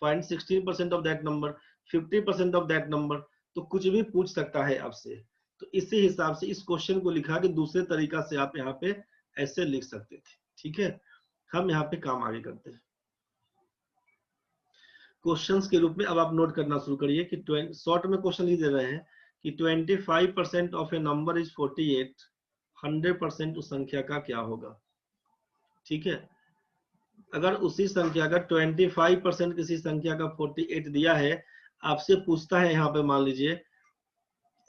find 16% of that number, 50% of that number, तो कुछ भी पूछ सकता है आपसे। तो इसी हिसाब से इस क्वेश्चन को लिखा कि दूसरे तरीका से आप यहाँ पे ऐसे लिख सकते थे, ठीक है। हम यहाँ पे काम आगे करते हैं क्वेश्चंस के रूप में। अब आप नोट करना शुरू करिए कि शॉर्ट में क्वेश्चन ही दे रहे हैं कि 25% ऑफ ए नंबर इज 48, 100% उस संख्या का क्या होगा, ठीक है। अगर उसी संख्या का 25% किसी संख्या का 48 दिया है, आपसे पूछता है यहाँ पे, मान लीजिए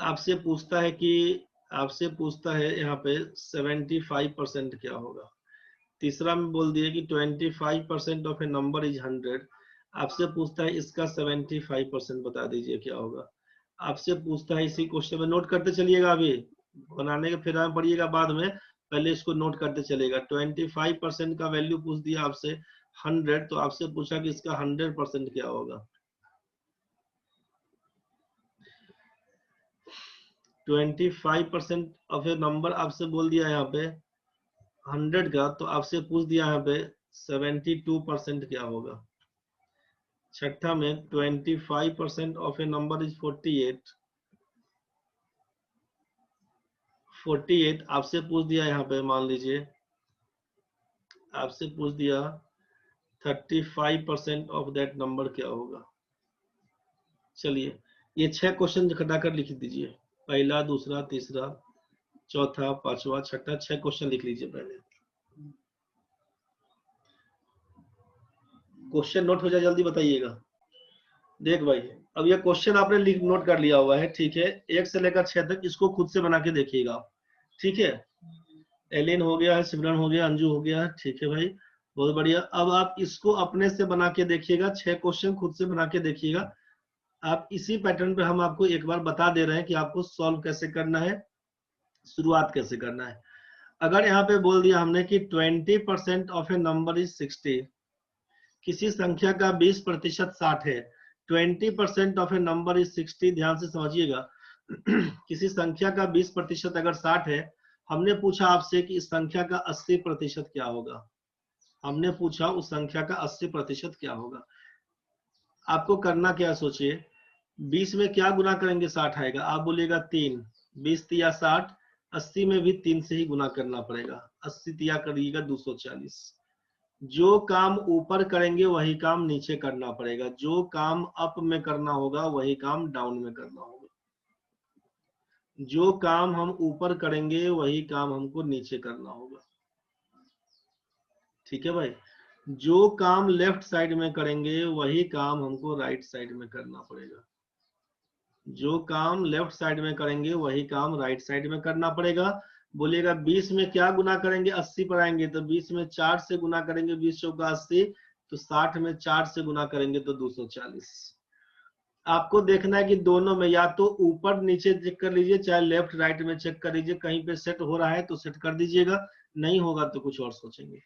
आपसे पूछता है कि आपसे पूछता है यहाँ पे 75% क्या होगा। तीसरा में बोल दिए कि 25% ऑफ ए नंबर इज 100, आपसे पूछता है इसका 75% बता दीजिए क्या होगा। आपसे पूछता है, इसी क्वेश्चन में नोट करते चलिएगा, अभी बनाने के फिर पढ़िएगा बाद में, पहले इसको नोट करते चलेगा। 25% का वैल्यू पूछ दिया आपसे 100, तो आपसे पूछा कि इसका 100% क्या होगा। 25% ऑफ ए नंबर आपसे बोल दिया यहाँ पे 100 का, तो आपसे पूछ दिया यहाँ पे 72% क्या होगा। छठा में 25% ऑफ ए नंबर इज 48, 48 आपसे पूछ दिया यहाँ पे, मान लीजिए आपसे पूछ दिया 35% ऑफ दैट नंबर क्या होगा। चलिए ये 6 क्वेश्चन घटा कर लिख दीजिए, पहला, दूसरा, तीसरा, चौथा, पांचवा, छठा, 6 क्वेश्चन लिख लीजिए पहले। क्वेश्चन नोट हो जाए जल्दी बताइएगा। देख भाई, अब ये क्वेश्चन आपने लिख नोट कर लिया हुआ है, ठीक है। 1 से लेकर 6 तक इसको खुद से बना के देखिएगा आप, ठीक है। एलिन हो गया है, सिमरन हो गया, अंजू हो गया है, ठीक है भाई, बहुत बढ़िया। अब आप इसको अपने से बना के देखिएगा, 6 क्वेश्चन खुद से बना के देखिएगा। आप इसी पैटर्न पे हम आपको एक बार बता दे रहे हैं कि आपको सॉल्व कैसे करना है, शुरुआत कैसे करना है। अगर यहाँ पे बोल दिया हमने कि 20% ऑफ ए नंबर इज 60, किसी संख्या का 20% 60 है। 20% ऑफ ए नंबर इज 60, ध्यान से समझिएगा। किसी संख्या का 20% अगर 60 है, हमने पूछा आपसे कि इस संख्या का 80% क्या होगा। हमने पूछा उस संख्या का 80% क्या होगा। आपको करना क्या, सोचिए। 20 में क्या गुना करेंगे 60 आएगा, आप बोलिएगा 3, 20 तिया 60, 80 में भी 3 से ही गुना करना पड़ेगा, 80 तिया करिएगा 240। जो काम ऊपर करेंगे वही काम नीचे करना पड़ेगा, जो काम अप में करना होगा वही काम डाउन में करना होगा। जो काम हम ऊपर करेंगे वही काम हमको नीचे करना होगा, ठीक है भाई। जो काम लेफ्ट साइड में करेंगे वही काम हमको राइट साइड में करना पड़ेगा। जो काम लेफ्ट साइड में करेंगे वही काम राइट साइड में करना पड़ेगा। बोलिएगा 20 में क्या गुना करेंगे 80 पर आएंगे, तो 20 में 4 से गुना करेंगे, 20 चौका 80, तो 60 में 4 से गुना करेंगे तो 240। आपको देखना है कि दोनों में या तो ऊपर नीचे चेक कर लीजिए, चाहे लेफ्ट राइट में चेक कर लीजिए, कहीं पे सेट हो रहा है तो सेट कर दीजिएगा, नहीं होगा तो कुछ और सोचेंगे।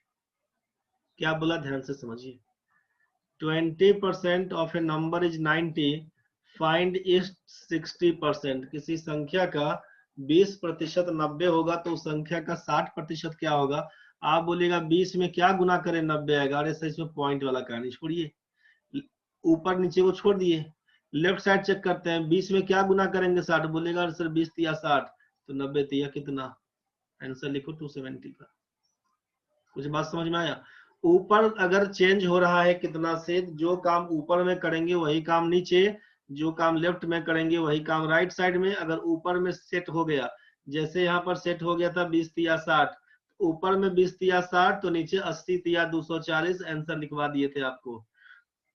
क्या बोला, ध्यान से समझिए। 20% of A number is 90, find is 60%। किसी संख्या का 20% 90 होगा तो उस संख्या का 60% क्या होगा। आप बोलिएगा 20 में क्या गुना करें 90 आएगा, अरे सर इसमें पॉइंट वाला कहानी छोड़िए, ऊपर नीचे को छोड़ दिए, लेफ्ट साइड चेक करते हैं। 20 में क्या गुना करेंगे 60, बोलेगा सर 20 तिया 60, तो 90 तिया कितना, आंसर लिखो 270 का। कुछ बात समझ में आया। ऊपर अगर चेंज हो रहा है कितना से, जो काम ऊपर में करेंगे वही काम नीचे, जो काम लेफ्ट में करेंगे वही काम राइट साइड में। अगर ऊपर में सेट हो गया, जैसे यहाँ पर सेट हो गया था 20 तिया 60, ऊपर में 20 तिया 60 तो नीचे 80 तिया 240, आंसर लिखवा दिए थे आपको।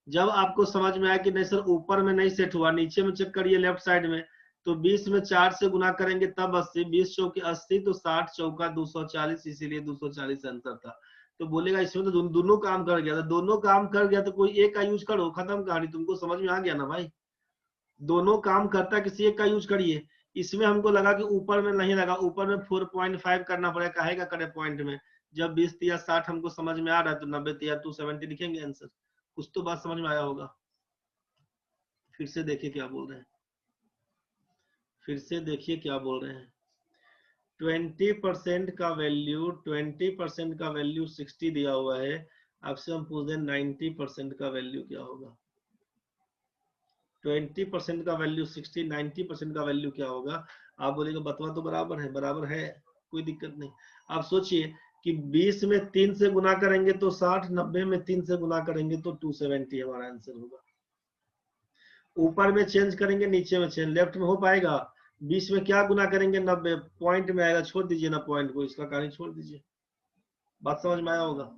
जब आपको समझ में आया कि नहीं सर ऊपर में नहीं सेट हुआ, नीचे में चेक करिए लेफ्ट साइड में, तो 20 में 4 से गुना करेंगे तब 80, 20 चौके 80, तो 60 चौका 240, इसीलिए 240 आंसर था। तो बोलेगा इसमें तो दोनों काम कर गया था, दोनों काम कर गया तो कोई एक का यूज करो, खत्म कहानी। तुमको समझ में आ गया ना भाई, दोनों काम करता किसी एक का यूज करिए। इसमें हमको लगा कि ऊपर में नहीं लगा, ऊपर में 4.5 करना पड़ेगा, काहेगा करे पॉइंट में। जब 20 तिया 60 हमको समझ में आ रहा है तो 90 तिया 270 लिखेंगे आंसर। कुछ तो बात समझ में आया होगा। फिर से देखिए क्या बोल रहे हैं, फिर से देखिए क्या बोल रहे हैं। 20% का वैल्यू 20% का वैल्यू 60 दिया हुआ है, आपसे हम पूछ दें 90% का वैल्यू क्या होगा। 20% का वैल्यू 60, 90% का वैल्यू क्या होगा। आप बोलेगा बतवा तो बराबर है, बराबर है, कोई दिक्कत नहीं। आप सोचिए कि 20 में 3 से गुना करेंगे तो 60, 90 में 3 से गुना करेंगे तो 270 हमारा आंसर होगा। ऊपर में चेंज करेंगे, नीचे में चेंज, लेफ्ट में हो पाएगा। 20 में क्या गुना करेंगे 90, पॉइंट में आएगा, छोड़ दीजिए ना पॉइंट को, इसका कहानी छोड़ दीजिए। बात समझ में आया होगा।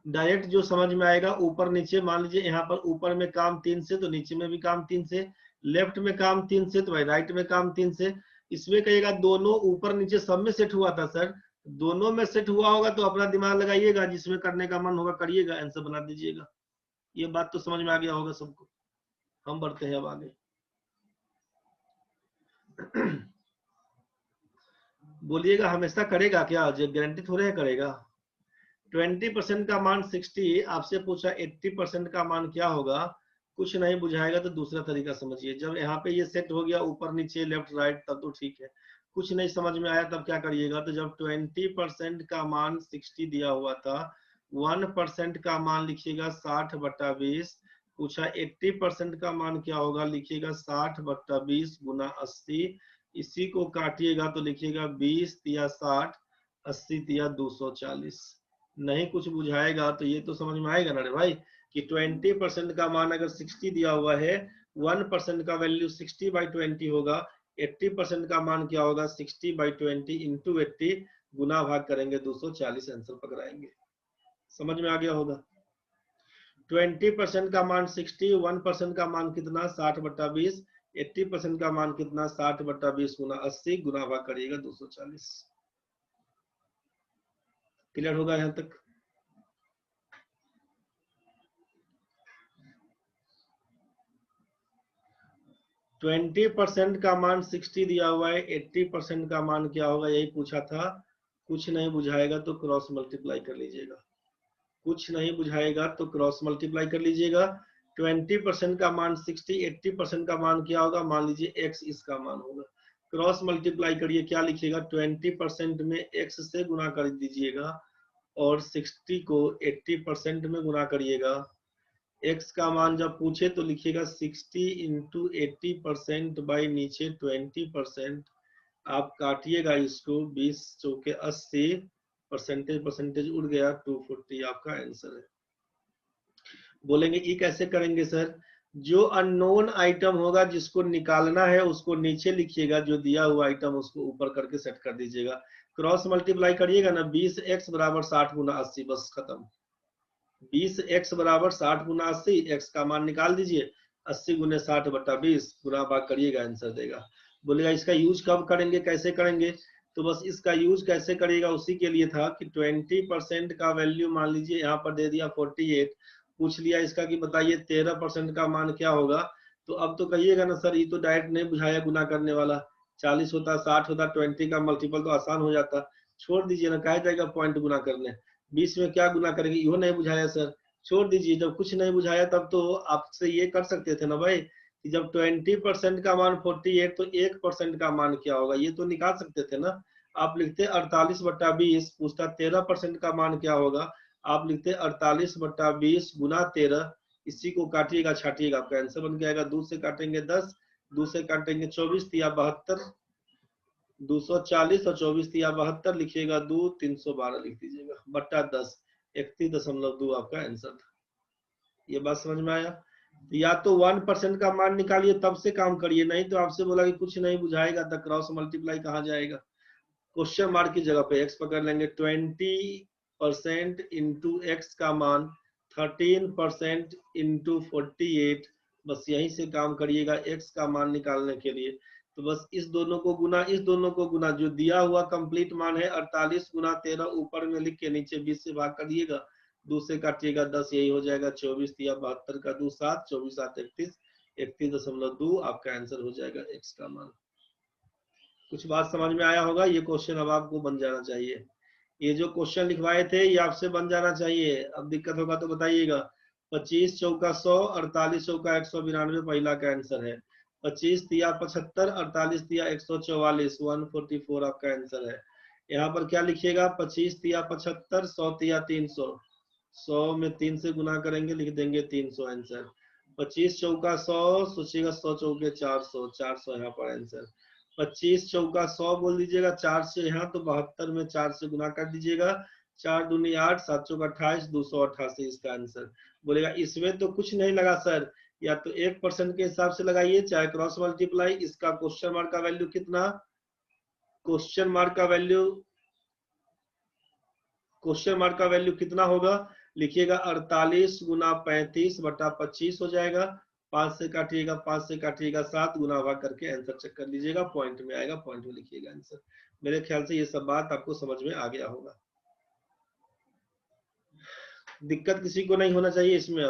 डायरेक्ट जो समझ में आएगा ऊपर नीचे, मान लीजिए यहाँ पर ऊपर में काम 3 से तो नीचे में भी काम 3 से, लेफ्ट में काम 3 से तो भाई राइट में काम 3 से। इसमें कहिएगा दोनों ऊपर नीचे सब में सेट हुआ था सर, दोनों में सेट हुआ होगा तो अपना दिमाग लगाइएगा, जिसमें करने का मन होगा करिएगा, आंसर बना दीजिएगा। ये बात तो समझ में आ गया होगा सबको। हम बढ़ते हैं अब आगे। बोलिएगा हमेशा करेगा क्या, जो गारंटी थोड़े है करेगा। 20% का मान 60, आपसे पूछा 80% का मान क्या होगा। कुछ नहीं बुझाएगा तो दूसरा तरीका समझिए। जब यहाँ पे ये सेट हो गया ऊपर नीचे लेफ्ट राइट तब तो ठीक है, कुछ नहीं समझ में आया तब क्या करिएगा। तो जब 20% का मान 60 दिया हुआ था, 1% का मान लिखिएगा 60/20। पूछा 80% का मान क्या होगा, लिखिएगा 60/20 गुना 80। इसी को काटिएगा तो लिखिएगा 20 तिया 60, 80 तिया 240। नहीं कुछ बुझाएगा तो ये तो समझ में आएगा ना रे भाई कि 20% का मान अगर 60 दिया हुआ है, 1% का वैल्यू 60/20 होगा। 80% का मान क्या होगा, 60/20 इंटू 80, गुना भाग करेंगे 240, आंसर पकड़ाएंगे। समझ में आ गया होगा। 20% का मान 60, 1% का मान कितना 60/20, 80% का मान कितना 60/20 गुना 80 गुना भाग करिएगा 240। क्लियर होगा यहाँ तक? ट्वेंटी परसेंट का मान 60 दिया हुआ है, 80% का मान क्या होगा यही पूछा था। कुछ नहीं बुझाएगा तो क्रॉस मल्टीप्लाई कर लीजिएगा, कुछ नहीं बुझाएगा तो क्रॉस मल्टीप्लाई कर लीजिएगा। 20% का मान 60, 80% का मान क्या होगा, मान लीजिए x इसका मान होगा। क्रॉस मल्टीप्लाई करिए, क्या लिखिएगा 20% में x से गुना कर दीजिएगा और 60 को 80% में गुना करिएगा। x का मान जब पूछे तो लिखिएगा 60 इंटू 80% बाई नीचे 20%। आप काटिएगा इसको, 20 चौके 80, परसेंटेज उड़ गया, 240 आपका आंसर है। बोलेंगे ये कैसे करेंगे सर? जो अननोन आइटम होगा जिसको निकालना है उसको नीचे लिखिएगा, जो दिया हुआ आइटम उसको ऊपर करके सेट कर दीजिएगा। क्रॉस मल्टीप्लाई करिएगा ना, 20x बराबर 60 गुना 80, बस खत्म। 20x बराबर 60 गुना 80, x का मान निकाल दीजिए, 80 गुने 60/20 गुना भाग करिएगा, आंसर देगा। बोलेगा इसका यूज कब करेंगे, कैसे करेंगे? तो बस इसका यूज कैसे करिएगा उसी के लिए था कि 20% का वैल्यू मान लीजिए यहाँ पर दे दिया 48, पूछ लिया इसका कि बताइए 13% का मान क्या होगा। तो अब तो कहिएगा ना सर ये तो डायरेक्ट नहीं बुझाया गुना करने वाला, 40 होता 60 होता, 20 का मल्टीपल तो आसान हो जाता। छोड़ दीजिए ना, कहा जाएगा पॉइंट गुना करने, 20 में क्या गुना करेंगे, इहो नहीं बुझाया सर, छोड़ दीजिए। जब कुछ नहीं बुझाया तब तो आपसे ये कर सकते थे ना भाई कि जब 20% का मान 48 तो 1% का मान क्या होगा, ये तो निकाल सकते थे ना। आप लिखते 48/20, पूछता 13% का मान क्या होगा, आप लिखते 48/20 गुना 13, इसी को काटिएगा छाटिएगा, आपका आंसर बन जाएगा। 2 से काटेंगे 10, 2 से काटेंगे 24 या 72, 240 और 24 या 72 लिखिएगा, 2 312 लिख दीजिएगा बट्टा 10, 31.2 आपका आंसर था। ये बात समझ में आया? या तो 1% का मान निकालिए तब से काम करिए, नहीं तो आपसे बोला कि कुछ नहीं बुझाएगा तो क्रॉस मल्टीप्लाई कहाँ जाएगा। क्वेश्चन मार्क की जगह पे x पकड़ लेंगे, 20% इंटू एक्स का मान 13% इंटू 48, बस यहीं से काम करिएगा x का मान निकालने के लिए। तो बस इस दोनों को गुना, इस दोनों को गुना, जो दिया हुआ कंप्लीट मान है 48 गुना 13 ऊपर में लिख के नीचे 20 से भाग करिएगा, 2 से काटिएगा 10, यही हो जाएगा 24 या 72 का 2 7, 24 7 31, 31.2 आपका आंसर हो जाएगा x का मान। कुछ बात समझ में आया होगा? ये क्वेश्चन अब आपको बन जाना चाहिए, ये जो क्वेश्चन लिखवाए थे ये आपसे बन जाना चाहिए। अब दिक्कत होगा तो बताइएगा। 25 चौका 100, 48 चौका 192 पहला का आंसर है। 25 तिया 75, 48 तिया 144, 144 आपका आंसर है। यहाँ पर क्या लिखिएगा, 25 तिया 75, 100 तिया 300, 100 में 3 से गुना करेंगे, लिख देंगे 300 आंसर। 25 चौका 100, सोचिएगा 100 चौके 400, 400 यहाँ पर आंसर। 25 चौका 100 बोल दीजिएगा, 4 से यहाँ तो 72 में 4 से गुना कर दीजिएगा, 4 दूनी 8, 7 चौका 28, 288 इसका आंसर। बोलेगा इसमें तो कुछ नहीं लगा सर, या तो 1% के हिसाब से लगाइए चाहे क्रॉस मल्टीप्लाई। इसका क्वेश्चन मार्क का वैल्यू कितना, क्वेश्चन मार्क का वैल्यू, क्वेश्चन मार्क का वैल्यू कितना होगा, लिखिएगा 48 गुना 35 बटा 25 हो जाएगा। 5 से काटिएगा, 5 से काटिएगा 7, गुना भाग करके आंसर चेक कर लीजिएगा, पॉइंट में आएगा, पॉइंट में लिखिएगा आंसर। मेरे ख्याल से ये सब बात आपको समझ में आ गया होगा, दिक्कत किसी को नहीं होना चाहिए इसमें।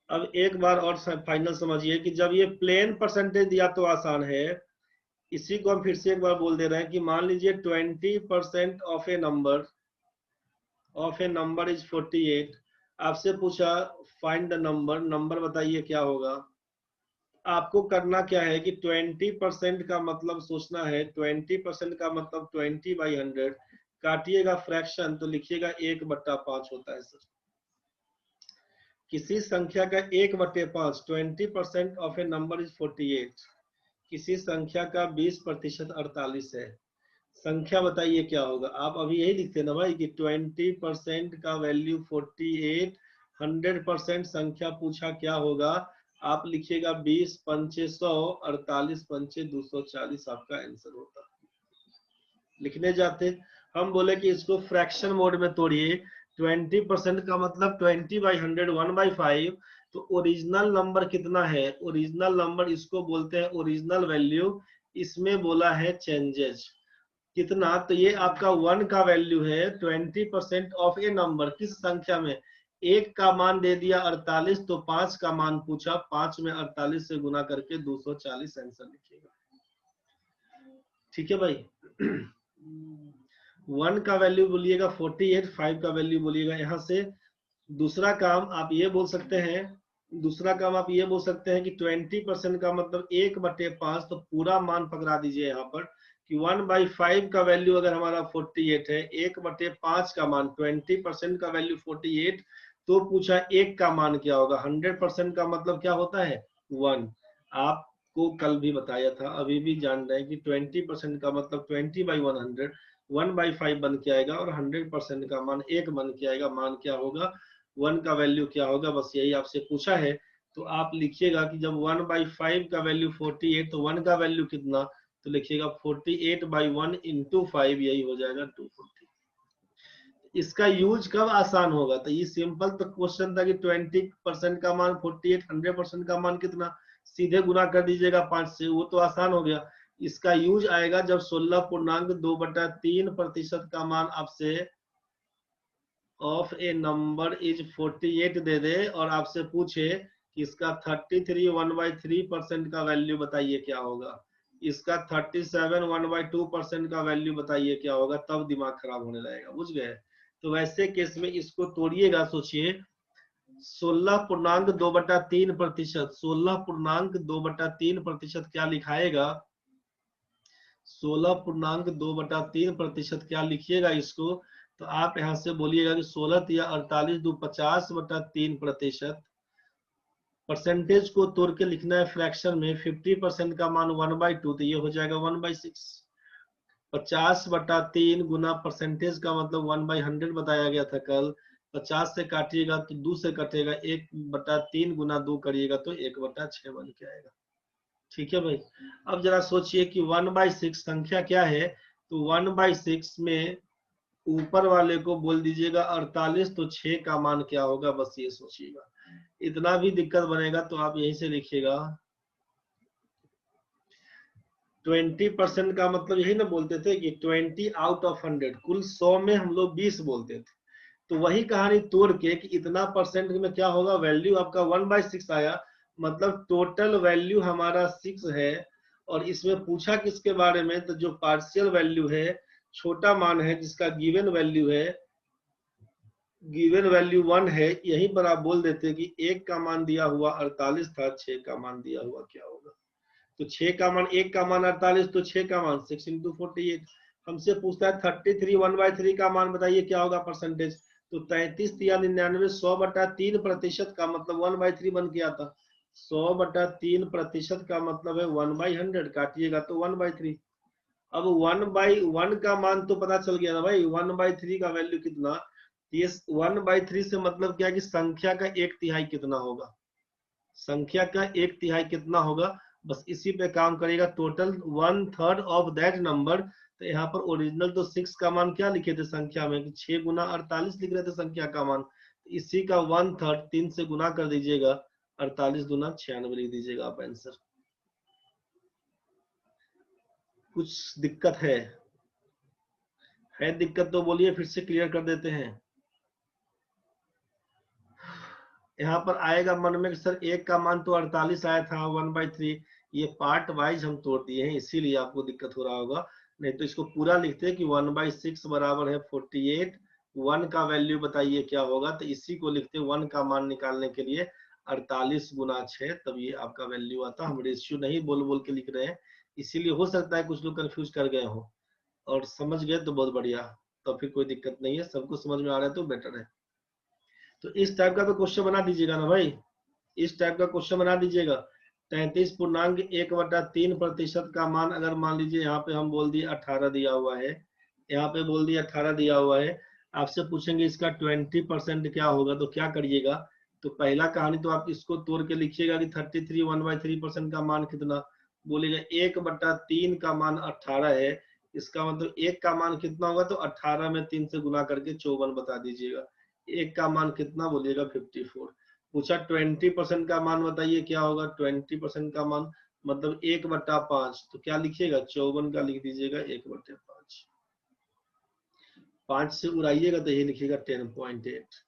अब एक बार और फाइनल समझिए कि जब ये प्लेन परसेंटेज दिया तो आसान है, इसी को हम फिर से एक बार बोल दे रहे हैं कि मान लीजिए 20% ऑफ ए नंबर इज 48, आपसे पूछा फाइंड द नंबर, नंबर बताइए क्या होगा। आपको करना क्या है कि 20% का मतलब सोचना है, 20% का मतलब 20/100, काटिएगा फ्रैक्शन तो लिखिएगा 1/5 होता है सर। किसी संख्या का 1/5, 20% ऑफ ए नंबर इज 48, किसी संख्या का 20% 48 है। संख्या बताइए क्या होगा, आप अभी यही लिखते ना भाई कि 20% का वैल्यू 48, 100% संख्या पूछा क्या होगा, आप लिखिएगा 20 पंचे 100, 48 पंचे 240 आपका आंसर होता। लिखने जाते हम बोले कि इसको फ्रैक्शन मोड में तोड़िए, 20% का मतलब 20/100 1/5। तो ओरिजिनल नंबर कितना है? ओरिजिनल नंबर इसको बोलते हैं ओरिजिनल वैल्यू। इसमें बोला है चेंजेस कितना, तो ये आपका 1 का वैल्यू है। 20% ऑफ ए नंबर, किस संख्या में? 1 का मान दे दिया 48, तो 5 का मान पूछा, 5 में 48 से गुना करके 240 आंसर लिखिएगा। ठीक है भाई। 1 का वैल्यू बोलिएगा 48, 5 का वैल्यू बोलिएगा यहाँ से। दूसरा काम आप ये बोल सकते हैं, कि 20% का मतलब 1/5, तो पूरा मान पकड़ा दीजिए यहाँ पर कि 1/5 का वैल्यू अगर हमारा 48 है, 1/5 का मान 20% का वैल्यू 48, तो पूछा 1 का मान क्या होगा? 100% का मतलब क्या होता है? 1। आपको कल भी बताया था, अभी भी जान रहे हैं कि 20% का मतलब 20/100, 1/5 बन के आएगा, और 100% का मान 1 बन के आएगा। मान क्या होगा? 1 का वैल्यू क्या होगा? बस यही आपसे पूछा है। तो आप लिखिएगा कि जब 1/5 का वैल्यू 48, तो 1 का वैल्यू कितना? तो लिखिएगा 48/1 × 5, यही हो जाएगा 240। इसका यूज कब आसान होगा? तो ये सिंपल तो क्वेश्चन था कि 20% का मान 48, 100% का मान कितना? सीधे गुना कर दीजिएगा 5 से, वो तो आसान हो गया। इसका यूज आएगा जब 16.2/3% का मान आपसे ऑफ ए नंबर इज 48 दे दे, और आपसे पूछे कि इसका 33 1/3% का वैल्यू बताइए क्या होगा, इसका 37 1/2% का वैल्यू बताइए क्या होगा, तब दिमाग खराब होने लगेगा। बुझ गए? तो वैसे केस में इसको तोड़िएगा। सोचिए 16.2/3%, 16.2/3% क्या लिखाएगा? 16.2/3% क्या लिखिएगा इसको? तो आप यहां से बोलिएगा कि 16 या 48 2 50/3%। परसेंटेज को तोड़ के लिखना है फ्रैक्शन में। 50% का मान 1/2, तो ये हो जाएगा 1/6। 50/3 गुना परसेंटेज का मतलब 1/100 बताया गया था कल। 50 से काटिएगा तो 2 से कटेगा, 1/3 गुना 2 करिएगा तो 1/6 बन के आएगा। ठीक है भाई। अब जरा सोचिए कि 1/6 संख्या क्या है? तो 1/6 में ऊपर वाले को बोल दीजिएगा 48, तो 6 का मान क्या होगा? बस ये सोचिएगा। इतना भी दिक्कत बनेगा तो आप यहीं से लिखिएगा 20% का मतलब यही ना बोलते थे कि 20 आउट ऑफ 100, कुल 100 में हम लोग 20 बोलते थे। तो वही कहानी तोड़ के कि इतना परसेंट में क्या होगा, वैल्यू आपका 1/6 आया, मतलब टोटल वैल्यू हमारा 6 है। और इसमें पूछा किसके बारे में? तो जो पार्शियल वैल्यू है, छोटा मान है, जिसका गिवन वैल्यू है, गिवन वैल्यू 1 है, यहीं पर आप बोल देते कि 1 का मान दिया हुआ 48 था, 6 का मान दिया हुआ क्या होगा? तो 6 का मान, 1 का मान 48, तो 6 का मान 6 × 48। हमसे पूछता है 33 1/3 का मान बताइए क्या होगा परसेंटेज? तो 33 या 99, 100/3% का मतलब 1/3 बन के आता। 100/3% का मतलब है 1/100, काटिएगा तो 1/3। अब 1/1 का मान तो पता चल गया ना भाई, 1/3 का वैल्यू कितना? ये 1/3 से मतलब क्या है कि संख्या का 1/3 कितना होगा? संख्या का 1/3 कितना होगा? बस इसी पे काम करेगा। Total 1/3 of that number. तो यहाँ पर ओरिजिनल तो 6 का मान क्या लिखे थे संख्या में? 6 × 48 लिख रहे थे संख्या का मान। तो इसी का 1/3 3 से गुना कर दीजिएगा, 48 दूना 96 लिख दीजिएगा आप आंसर। कुछ दिक्कत है? दिक्कत तो बोलिए, फिर से क्लियर कर देते हैं। यहाँ पर आएगा मन में कि सर 1 का मान तो 48 आया था 1/3। ये पार्ट वाइज हम तोड़ दिए हैं, इसीलिए आपको दिक्कत हो रहा होगा। नहीं तो इसको पूरा लिखते हैं कि 1/6 बराबर है 48। 1 का वैल्यू बताइए क्या होगा? तो इसी को लिखते हैं 1 का मान निकालने के लिए 48 × 6, तब ये आपका वैल्यू आता। हम रेशियो नहीं बोल बोल के लिख रहे हैं, इसीलिए हो सकता है कुछ लोग कंफ्यूज कर गए हो। और समझ गए तो बहुत बढ़िया, तो फिर कोई दिक्कत नहीं है, सबको समझ में आ रहा है तो बेटर है। तो इस टाइप का तो क्वेश्चन बना दीजिएगा ना भाई, इस टाइप का क्वेश्चन बना दीजिएगा। 33.1/3% का मान अगर मान लीजिए यहाँ पे हम बोल दिए 18 दिया हुआ है, यहाँ पे बोल दिया 18 दिया हुआ है। आपसे पूछेंगे इसका 20% क्या होगा, तो क्या करिएगा? तो पहला कहानी तो आप इसको तोड़ के लिखिएगा कि 33 1/3% का मान कितना? बोलेगा 1/3 का मान 18 है। इसका मतलब 1 का मान कितना होगा? तो 18 में 3 से गुना करके 54 बता दीजिएगा। एक का मान कितना बोलिएगा 54। पूछा 20% का मान बताइए क्या होगा। 20% का मान मतलब 1/5, तो क्या लिखिएगा 54 का लिख दीजिएगा 1/5। 5 से उड़ाइएगा तो ये लिखिएगा 10.8।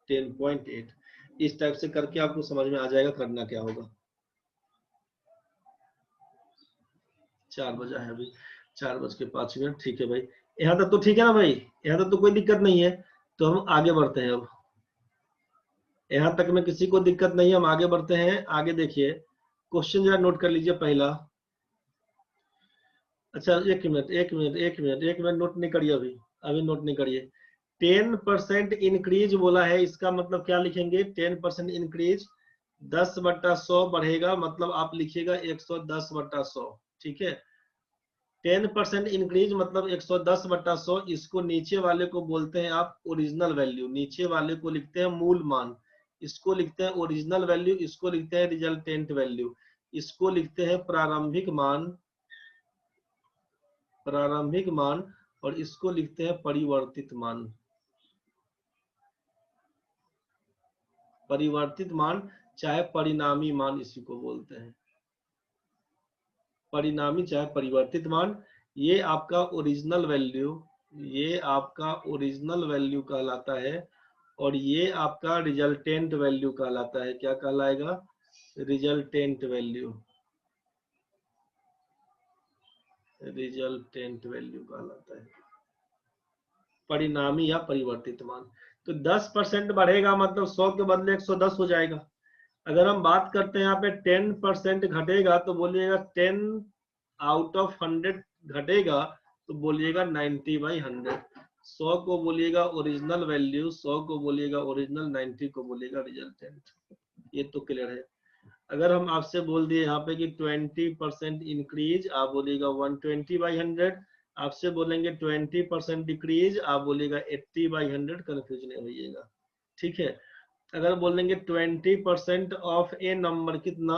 10.8 इस टाइप से करके आपको समझ में आ जाएगा करना क्या होगा। 4 बजा है अभी, 4:05। ठीक है भाई, यहाँ तक तो ठीक है ना भाई, यहाँ तक तो कोई दिक्कत नहीं है। तो हम आगे बढ़ते हैं। अब यहाँ तक में किसी को दिक्कत नहीं है, हम आगे बढ़ते हैं। आगे देखिए क्वेश्चन जरा नोट कर लीजिए पहला। अच्छा एक मिनट नोट नहीं करिए अभी, अभी नोट नहीं करिए। 10% इंक्रीज बोला है, इसका मतलब क्या लिखेंगे 10% इंक्रीज 10/100 बढ़ेगा, मतलब आप लिखिएगा 110/100। ठीक है, 10% इंक्रीज मतलब 110/100। इसको नीचे वाले को बोलते हैं आप ओरिजिनल वैल्यू, नीचे वाले को लिखते हैं मूल मान, इसको लिखते हैं ओरिजिनल वैल्यू, इसको लिखते हैं रिजल्टेंट वैल्यू, इसको लिखते हैं प्रारंभिक मान, प्रारंभिक मान, और इसको लिखते हैं परिवर्तित मान। परिवर्तित मान चाहे परिणामी मान इसी को बोलते हैं, परिणामी चाहे परिवर्तित मान। ये आपका ओरिजिनल वैल्यू, ये आपका ओरिजिनल वैल्यू कहलाता है, और ये आपका रिजल्टेंट वैल्यू कहलाता है। क्या कहलाएगा, रिजल्टेंट वैल्यू, रिजल्टेंट वैल्यू कहलाता है, परिणामी या परिवर्तित मान। तो 10% बढ़ेगा मतलब 100 के बदले 110 हो जाएगा। अगर हम बात करते हैं यहाँ पे 10% घटेगा तो बोलिएगा 10 आउट ऑफ 100 घटेगा, तो बोलिएगा 90/100। 100 को बोलिएगा ओरिजिनल वैल्यू, 100 को बोलिएगा ओरिजिनल, 90 को बोलिएगा रिजल्टेंट। ये तो क्लियर है। अगर हम आपसे बोल दिए यहाँ पे कि 20% इंक्रीज, आप बोलिएगा 120/100। आपसे बोलेंगे 20% डिक्रीज, आप बोलिएगा 80/100। कंफ्यूज नहीं होइएगा, ठीक है। अगर बोलेंगे 20% ऑफ ए नंबर कितना,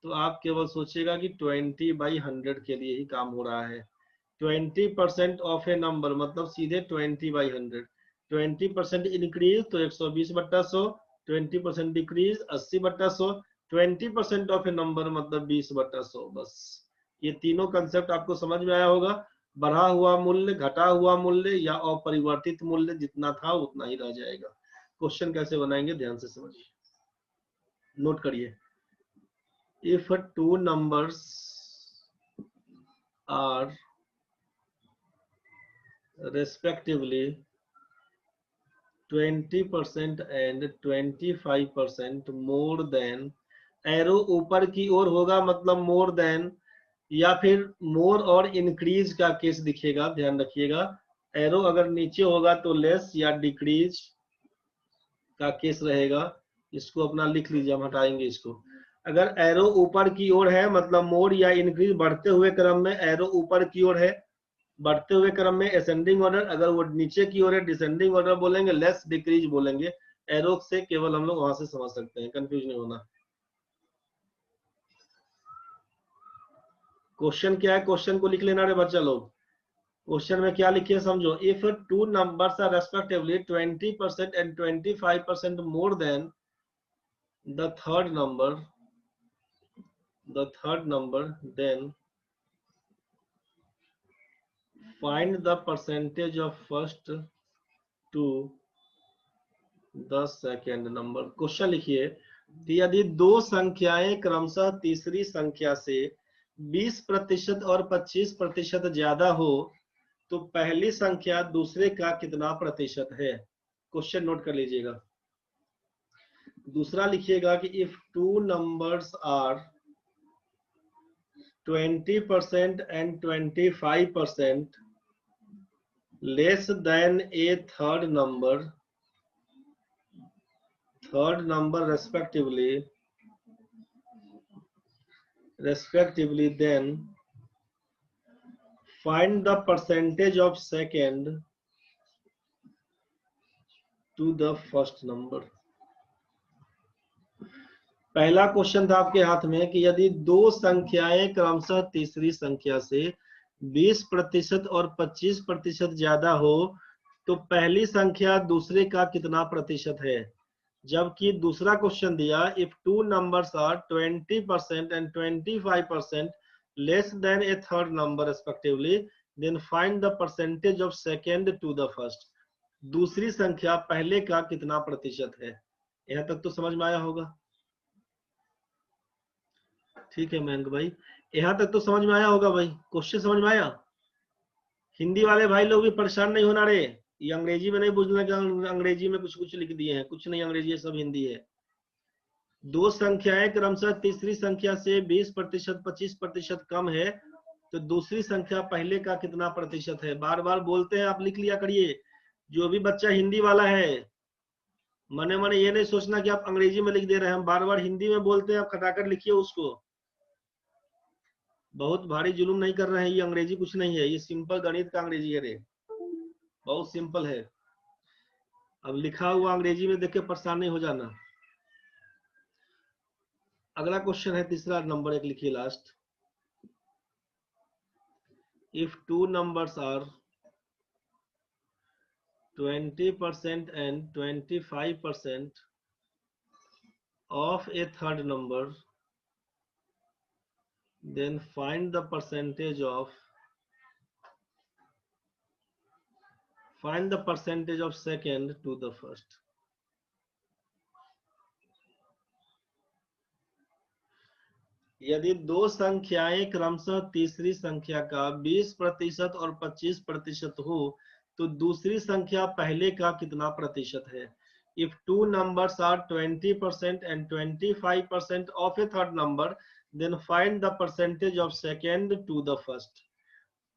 तो आप केवल सोचिएगा कि 20/100 के लिए ही काम हो रहा है। 20% ऑफ ए नंबर मतलब सीधे 20/100। 20% इंक्रीज तो 120/100, 20% डिक्रीज 80/100, 20% ऑफ ए नंबर मतलब 20/100। बस ये तीनों कंसेप्ट आपको समझ में आया होगा। बढ़ा हुआ मूल्य, घटा हुआ मूल्य या अपरिवर्तित मूल्य जितना था उतना ही रह जाएगा। क्वेश्चन कैसे बनाएंगे ध्यान से समझिए, नोट करिए। If two numbers are respectively 20% and 25% more than, arrow ऊपर की ओर होगा मतलब मोर देन, या फिर मोर और इंक्रीज का केस दिखेगा, ध्यान रखिएगा। एरो अगर नीचे होगा तो लेस या डिक्रीज का केस रहेगा। इसको अपना लिख लीजिए, हम हटाएंगे इसको। अगर एरो ऊपर की ओर है मतलब मोर या इंक्रीज, बढ़ते हुए क्रम में एरो ऊपर की ओर है, बढ़ते हुए क्रम में असेंडिंग ऑर्डर। अगर वो नीचे की ओर है डिसेंडिंग ऑर्डर बोलेंगे, लेस डिक्रीज बोलेंगे। एरो से केवल हम लोग वहां से समझ सकते हैं, कंफ्यूज नहीं होना। क्वेश्चन क्या है, क्वेश्चन को लिख लेना रे बच्चा लोग। क्वेश्चन में क्या लिखे समझो। If two numbers are respectively 20% and 25% more than the third number, then find the percentage of first to the second number। Question लिखिए, यदि दो संख्याएं क्रमशः तीसरी संख्या से 20% और 25% ज्यादा हो तो पहली संख्या दूसरे का कितना प्रतिशत है। क्वेश्चन नोट कर लीजिएगा। दूसरा लिखिएगा कि if two numbers are 20% and 25% less than a third number respectively, then find the percentage of second to the first number। पहला क्वेश्चन था आपके हाथ में कि यदि दो संख्याएं क्रमशः तीसरी संख्या से 20% और 25% ज्यादा हो तो पहली संख्या दूसरे का कितना प्रतिशत है। जबकि दूसरा क्वेश्चन दिया if two numbers are 20% and 25% less than a third number respectively then find the percentage of second to the first. दूसरी संख्या पहले का कितना प्रतिशत है। यहां तक तो समझ में आया होगा। ठीक है मयंक भाई, यहां तक तो समझ में आया होगा भाई। क्वेश्चन समझ में आया। हिंदी वाले भाई लोग भी परेशान नहीं होना रे। ये अंग्रेजी में नहीं बुझना कि अंग्रेजी में कुछ कुछ लिख दिए हैं, कुछ नहीं, अंग्रेजी सब हिंदी है। दो संख्याएं क्रमशः तीसरी संख्या से 20%, 25% कम है, तो दूसरी संख्या पहले का कितना प्रतिशत है। बार बार बोलते हैं, आप लिख लिया करिए। जो भी बच्चा हिंदी वाला है, मने मने ये नहीं सोचना कि आप अंग्रेजी में लिख दे रहे हैं। हम बार बार हिंदी में बोलते हैं, आप खटाकर लिखिए उसको। बहुत भारी जुलूम नहीं कर रहे हैं, ये अंग्रेजी कुछ नहीं है, ये सिंपल गणित का अंग्रेजी है रे, बहुत सिंपल है। अब लिखा हुआ अंग्रेजी में देख के परेशान नहीं हो जाना। अगला क्वेश्चन है तीसरा नंबर, एक लिखिए last. If two numbers are 20% and 25% of a third number, then find the percentage of second to the first। यदि दो संख्याएं क्रमशः तीसरी संख्या का 20% और 25% हो, तो दूसरी संख्या पहले का कितना प्रतिशत है। If two numbers are 20% and 25% of a third number, then find the percentage of second to the first।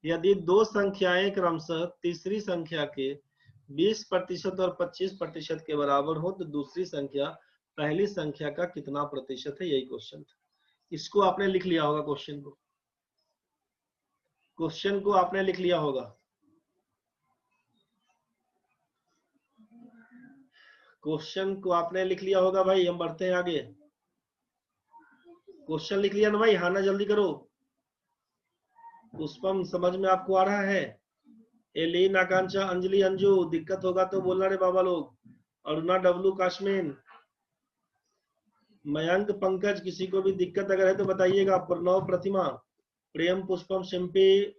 यदि दो संख्याएं क्रमशः तीसरी संख्या के 20% और 25% के बराबर हो, तो दूसरी संख्या पहली संख्या का कितना प्रतिशत है। यही क्वेश्चन था। इसको आपने लिख लिया होगा, क्वेश्चन को आपने लिख लिया होगा। क्वेश्चन को आपने लिख लिया होगा भाई। हम बढ़ते हैं आगे। क्वेश्चन लिख लिया ना भाई, हाँ ना जल्दी करो। पुष्पम समझ में आपको आ रहा है। एलिन, आकांक्षा, अंजलि, अंजू, दिक्कत होगा तो बोलना रे बाबा लोग। अरुणा, डब्लू, काश्मीन, मयंक, पंकज, किसी को भी दिक्कत अगर है तो बताइएगा। प्रणव, प्रतिमा, प्रेम, पुष्पम, सिंपी,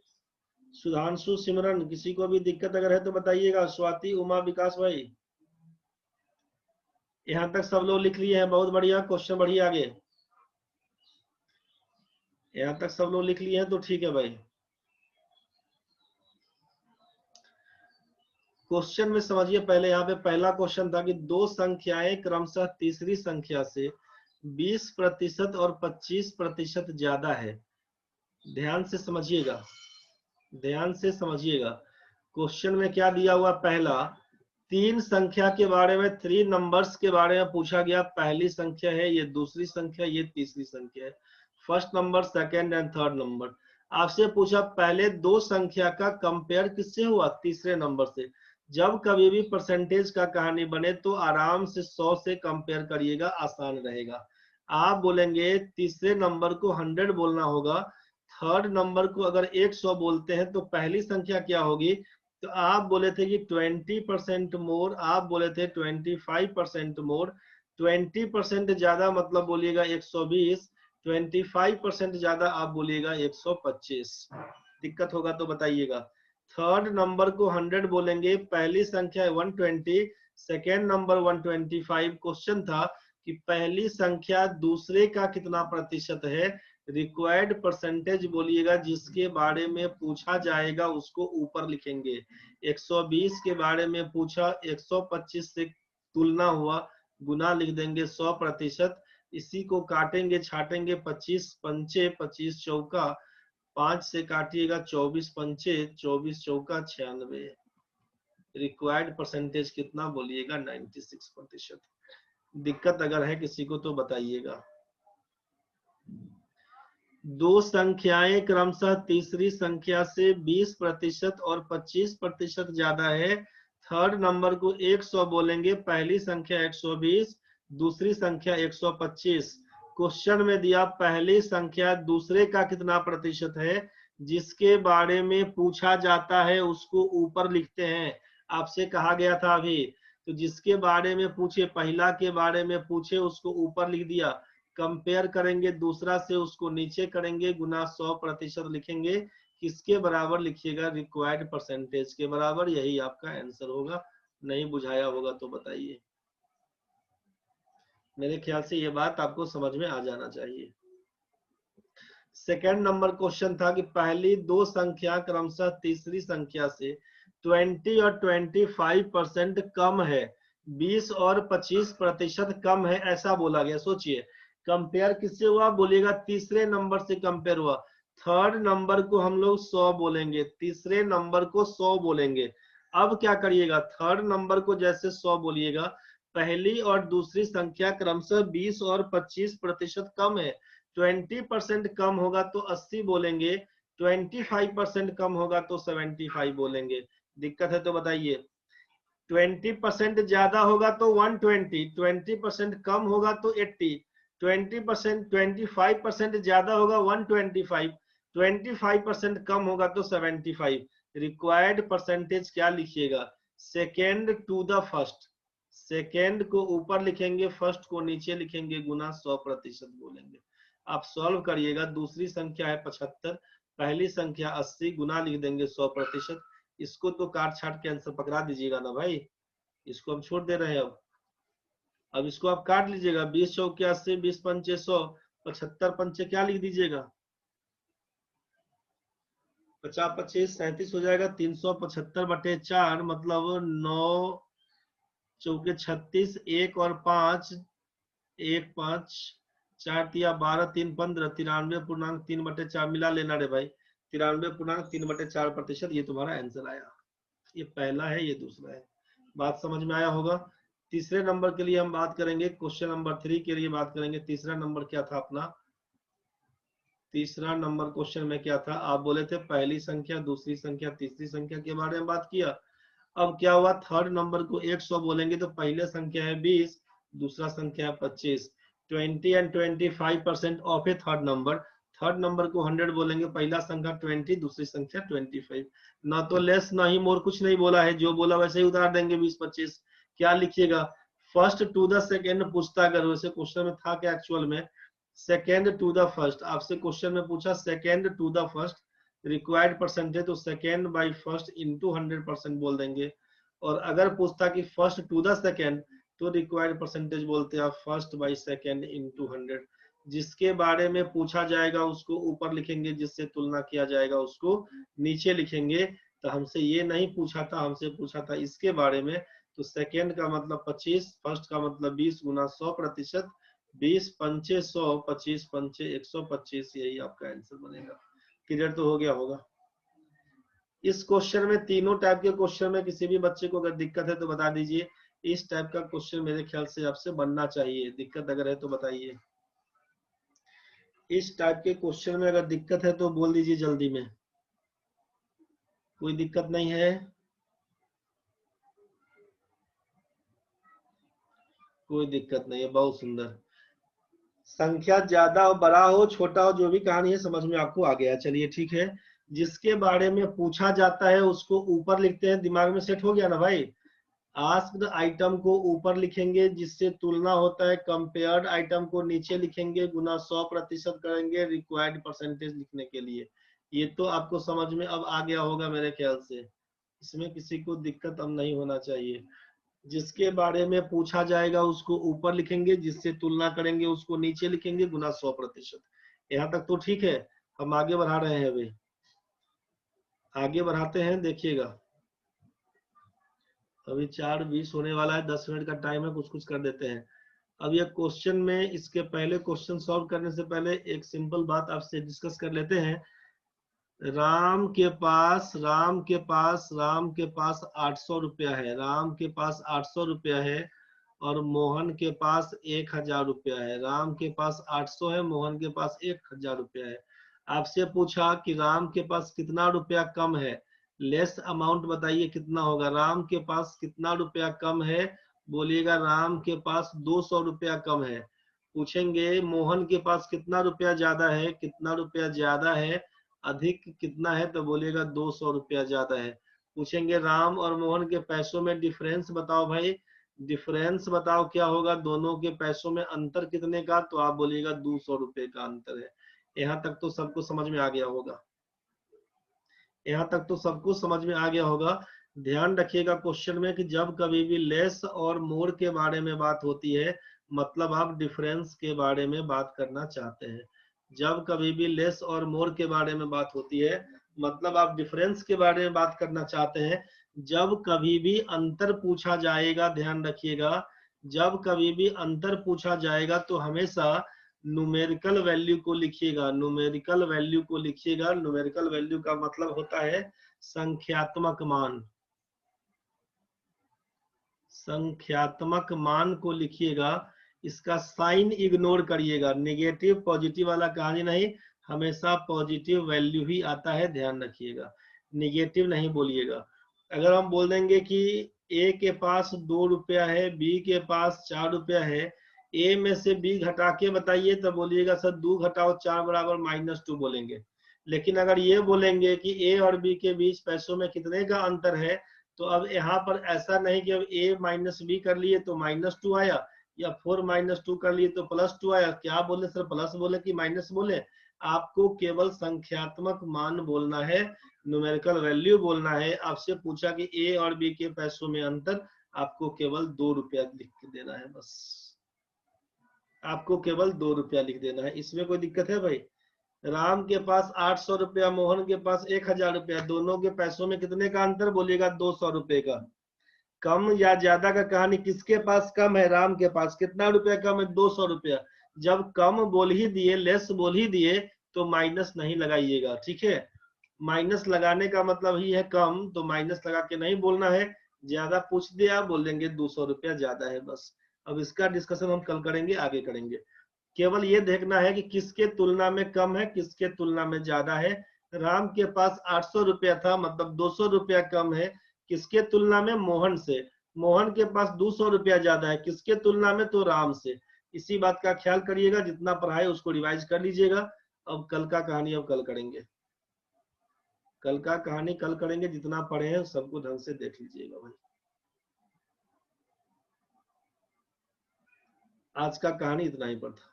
सुधांशु, सिमरन, किसी को भी दिक्कत अगर है तो बताइएगा। स्वाति, उमा, विकास भाई, यहां तक सब लोग लिख लिए हैं, बहुत बढ़िया। क्वेश्चन बढ़िए आगे। यहां तक सब लोग लिख लिए हैं तो ठीक है भाई। क्वेश्चन में समझिए पहले। यहाँ पे पहला क्वेश्चन था कि दो संख्याएं क्रमशः तीसरी संख्या से 20% और 25% ज्यादा है। ध्यान से समझिएगा, ध्यान से समझिएगा। क्वेश्चन में क्या दिया हुआ, पहला तीन संख्या के बारे में, 3 नंबर्स के बारे में पूछा गया। पहली संख्या है, ये दूसरी संख्या, ये तीसरी संख्या है। First number, second and third number. आपसे पूछा पहले दो संख्या का कंपेयर किससे हुआ, तीसरे नंबर से। जब कभी भी परसेंटेज का कहानी बने तो आराम से 100 से कंपेयर करिएगा, आसान रहेगा। आप बोलेंगे तीसरे नंबर को 100 बोलना होगा, थर्ड नंबर को अगर 100 बोलते हैं तो पहली संख्या क्या होगी। तो आप बोले थे कि 20% मोर, आप बोले थे 25% मोर। 20% ज्यादा मतलब बोलिएगा 120, 25% ज्यादा आप बोलिएगा 125। दिक्कत होगा तो बताइएगा। थर्ड नंबर को 100 बोलेंगे, पहली संख्या 120, सेकेंड नंबर 125। क्वेश्चन था कि पहली संख्या दूसरे का कितना प्रतिशत है। रिक्वायर्ड परसेंटेज बोलिएगा, जिसके बारे में पूछा जाएगा उसको ऊपर लिखेंगे। 120 के बारे में पूछा, 125 से तुलना हुआ, गुना लिख देंगे 100%। इसी को काटेंगे छाटेंगे, 25 पंचे 25 चौका, 5 से काटिएगा 24 पंचे 24 चौका 96। रिक्वायर्ड परसेंटेज कितना बोलिएगा, 96%। दिक्कत अगर है किसी को तो बताइएगा। दो संख्याएं क्रमशः तीसरी संख्या से 20% और 25% ज्यादा है। थर्ड नंबर को 100 बोलेंगे, पहली संख्या 120, दूसरी संख्या 125। क्वेश्चन में दिया पहली संख्या दूसरे का कितना प्रतिशत है, जिसके बारे में पूछा जाता है उसको ऊपर लिखते हैं। आपसे कहा गया था अभी। तो जिसके बारे में पूछे, पहला के बारे में पूछे उसको ऊपर लिख दिया, कंपेयर करेंगे दूसरा से उसको नीचे करेंगे, गुना 100% लिखेंगे, किसके बराबर लिखिएगा, रिक्वायर्ड परसेंटेज के बराबर। यही आपका आंसर होगा। नहीं बुझाया होगा तो बताइए। मेरे ख्याल से ये बात आपको समझ में आ जाना चाहिए। सेकेंड नंबर क्वेश्चन था कि पहली दो संख्या क्रमशः तीसरी संख्या से 20 और 25% कम है, 20 और 25% कम है, ऐसा बोला गया। सोचिए कंपेयर किससे हुआ, बोलिएगा तीसरे नंबर से कंपेयर हुआ। थर्ड नंबर को हम लोग 100 बोलेंगे, तीसरे नंबर को 100 बोलेंगे। अब क्या करिएगा, थर्ड नंबर को जैसे 100 बोलिएगा, पहली और दूसरी संख्या क्रमशः 20 और 25% कम है। 20% कम होगा तो 80 बोलेंगे, 25% कम होगा तो 75 बोलेंगे। दिक्कत है तो बताइए। 20% ज्यादा होगा तो 120, 20% कम होगा तो 80, 20% 25% ज्यादा होगा 125, 25% कम होगा तो 75। रिक्वायर्ड परसेंटेज क्या लिखिएगा, second to the first, second को ऊपर लिखेंगे, फर्स्ट को नीचे लिखेंगे, गुना 100% बोलेंगे। आप सॉल्व करिएगा। दूसरी संख्या है 75, पहली संख्या 80, गुना लिख देंगे 100%। इसको तो काट छाट के आंसर पकड़ा दीजिएगा ना भाई, इसको हम छोड़ दे रहे हैं। अब इसको आप काट लीजिएगा, 20 चौके 80, 20 पंचे 100, 75 पंचे क्या लिख दीजिएगा, 50 25 37 हो जाएगा। 375/4 मतलब 9 चौके 36, 1 और 5, 1 5 4 तिया 12, 3 15, 93.3/4 मिला लेना रे भाई, 93.3/4%। ये तुम्हारा आंसर आया। ये पहला है, ये दूसरा है। बात समझ में आया होगा। तीसरे नंबर के लिए हम बात करेंगे, क्वेश्चन नंबर 3 के लिए बात करेंगे। तीसरा नंबर क्या था अपना, तीसरा नंबर क्वेश्चन में क्या था, आप बोले थे पहली संख्या, दूसरी संख्या, तीसरी संख्या के बारे में बात किया। अब क्या हुआ, थर्ड नंबर को 100 बोलेंगे तो पहले संख्या है 20, दूसरा संख्या है 25। 20 and 25% of A third number, third number को 100 बोलेंगे, पहला संख्या 20, दूसरी संख्या 25। ना तो लेस ना ही मोर, कुछ नहीं बोला है, जो बोला वैसे ही उतार देंगे 20 25। क्या लिखिएगा, फर्स्ट टू द सेकेंड पूछता, अगर वैसे क्वेश्चन में था क्या एक्चुअल में, सेकेंड टू द फर्स्ट। आपसे क्वेश्चन में पूछा second to the first, required percentage तो सेकेंड बाई फर्स्ट इंटू 100% बोल देंगे। और अगर पूछता कि फर्स्ट टू द सेकेंड, तो रिक्वायर्ड परसेंटेज बोलते हैं फर्स्ट बाई सेकेंड इंटू 100। जिसके बारे में पूछा जाएगा उसको ऊपर लिखेंगे, जिससे तुलना किया जाएगा उसको नीचे लिखेंगे। तो हमसे ये नहीं पूछा था, हमसे पूछा था इसके बारे में। तो सेकेंड का मतलब 25, फर्स्ट का मतलब 20 गुना 100%, 20 पंचे 100, 25 पंचे 125, यही आपका आंसर बनेगा। क्लियर तो हो गया होगा। इस क्वेश्चन में, तीनों टाइप के क्वेश्चन में किसी भी बच्चे को अगर दिक्कत है तो बता दीजिए। इस टाइप का क्वेश्चन मेरे ख्याल से आपसे बनना चाहिए, दिक्कत अगर है तो बताइए। इस टाइप के क्वेश्चन में अगर दिक्कत है तो बोल दीजिए जल्दी में। कोई दिक्कत नहीं है, कोई दिक्कत नहीं है, बहुत सुंदर। संख्या ज्यादा हो, बड़ा हो, छोटा हो, जो भी कहानी है समझ में आपको आ गया। चलिए ठीक है। जिसके बारे में पूछा जाता है उसको ऊपर लिखते हैं, दिमाग में सेट हो गया ना भाई। आस्क्ड आइटम को ऊपर लिखेंगे, जिससे तुलना होता है, कंपेयर्ड आइटम को नीचे लिखेंगे, गुना 100% करेंगे रिक्वायर्ड परसेंटेज लिखने के लिए। ये तो आपको समझ में अब आ गया होगा मेरे ख्याल से, इसमें किसी को दिक्कत अब नहीं होना चाहिए। जिसके बारे में पूछा जाएगा उसको ऊपर लिखेंगे, जिससे तुलना करेंगे उसको नीचे लिखेंगे, गुना 100%। यहाँ तक तो ठीक है। हम आगे बढ़ा रहे हैं, अभी आगे बढ़ाते हैं, देखिएगा। अभी 4:20 होने वाला है, 10 मिनट का टाइम है, कुछ कुछ कर देते हैं। अब ये क्वेश्चन में, इसके पहले क्वेश्चन सॉल्व करने से पहले एक सिंपल बात आपसे डिस्कस कर लेते हैं। राम के पास 800 रुपया है, राम के पास 800 रुपया है, और मोहन के पास 1000 रुपया है। राम के पास 800 है, मोहन के पास 1000 रुपया है। आपसे पूछा कि राम के पास कितना रुपया कम है, लेस अमाउंट बताइए कितना होगा। राम के पास कितना रुपया कम है, बोलिएगा राम के पास 200 रुपया कम है। पूछेंगे मोहन के पास कितना रुपया ज्यादा है, कितना रुपया ज्यादा है, अधिक कितना है, तो बोलिएगा 200 रुपया ज्यादा है। पूछेंगे राम और मोहन के पैसों में डिफरेंस बताओ भाई, डिफरेंस बताओ क्या होगा, दोनों के पैसों में अंतर कितने का, तो आप बोलिएगा 200 रुपए का अंतर है। यहाँ तक तो सबको समझ में आ गया होगा, यहाँ तक तो सबको समझ में आ गया होगा। ध्यान रखिएगा क्वेश्चन में कि जब कभी भी लेस और मोर के बारे में बात होती है, मतलब आप डिफरेंस के बारे में बात करना चाहते हैं। जब कभी भी लेस और मोर के बारे में बात होती है, मतलब आप डिफरेंस के बारे में बात करना चाहते हैं। जब कभी भी अंतर पूछा जाएगा, ध्यान रखिएगा, जब कभी भी अंतर पूछा जाएगा तो हमेशा न्यूमेरिकल वैल्यू को लिखिएगा, न्यूमेरिकल वैल्यू को लिखिएगा। न्यूमेरिकल वैल्यू का मतलब होता है संख्यात्मक मान, संख्यात्मक मान को लिखिएगा। इसका साइन इग्नोर करिएगा, नेगेटिव पॉजिटिव वाला कहानी नहीं, हमेशा पॉजिटिव वैल्यू ही आता है, ध्यान रखिएगा, नेगेटिव नहीं बोलिएगा। अगर हम बोल देंगे कि ए के पास 2 रुपया है, बी के पास 4 रुपया है, ए में से बी घटा के बताइए, तो बोलिएगा सर 2 घटाओ 4 बराबर -2 बोलेंगे। लेकिन अगर ये बोलेंगे कि ए और बी के बीच पैसों में कितने का अंतर है, तो अब यहाँ पर ऐसा नहीं कि अब a माइनस बी कर लिए तो -2 आया, या 4 -2 कर लिए तो +2 आया। क्या बोले सर, प्लस बोले कि माइनस बोले? आपको केवल संख्यात्मक मान बोलना है, न्यूमेरिकल वैल्यू बोलना है। आपसे पूछा कि a और b के पैसों में अंतर, आपको केवल 2 रुपया लिख देना है, बस आपको केवल 2 रुपया लिख देना है। इसमें कोई दिक्कत है भाई? राम के पास 800 रुपया, मोहन के पास 1000 रुपया, दोनों के पैसों में कितने का अंतर, बोलिएगा 200 रुपए का। कम या ज्यादा का कहानी, किसके पास कम है, राम के पास। कितना रुपया कम है, 200 रुपया। जब कम बोल ही दिए, लेस बोल ही दिए, तो माइनस नहीं लगाइएगा, ठीक है। माइनस लगाने का मतलब ही है कम, तो माइनस लगा के नहीं बोलना है। ज्यादा पूछ दिया, बोल देंगे 200 रुपया ज्यादा है, बस। अब इसका डिस्कशन हम कल करेंगे, आगे करेंगे। केवल ये देखना है कि किसके तुलना में कम है, किसके तुलना में ज्यादा है। राम के पास 800 रुपया था, मतलब 200 रुपया कम है। किसके तुलना में, मोहन से। मोहन के पास 200 रुपया ज्यादा है, किसके तुलना में, तो राम से। इसी बात का ख्याल करिएगा, जितना पढ़ाए उसको रिवाइज कर लीजिएगा। अब कल का कहानी अब कल करेंगे, कल का कहानी कल करेंगे। जितना पढ़े हैं सबको ढंग से देख लीजिएगा भाई। आज का कहानी इतना ही पर था।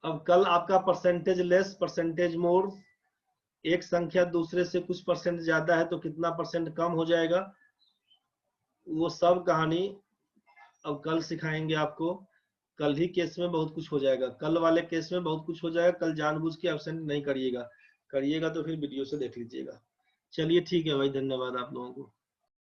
अब कल आपका परसेंटेज लेस, परसेंटेज मोर, एक संख्या दूसरे से कुछ परसेंट ज्यादा है तो कितना परसेंट कम हो जाएगा, वो सब कहानी अब कल सिखाएंगे आपको। कल ही केस में बहुत कुछ हो जाएगा, कल वाले केस में बहुत कुछ हो जाएगा। कल जानबूझ के एब्सेंट नहीं करिएगा, करिएगा तो फिर वीडियो से देख लीजिएगा। चलिए ठीक है भाई, धन्यवाद आप लोगों को।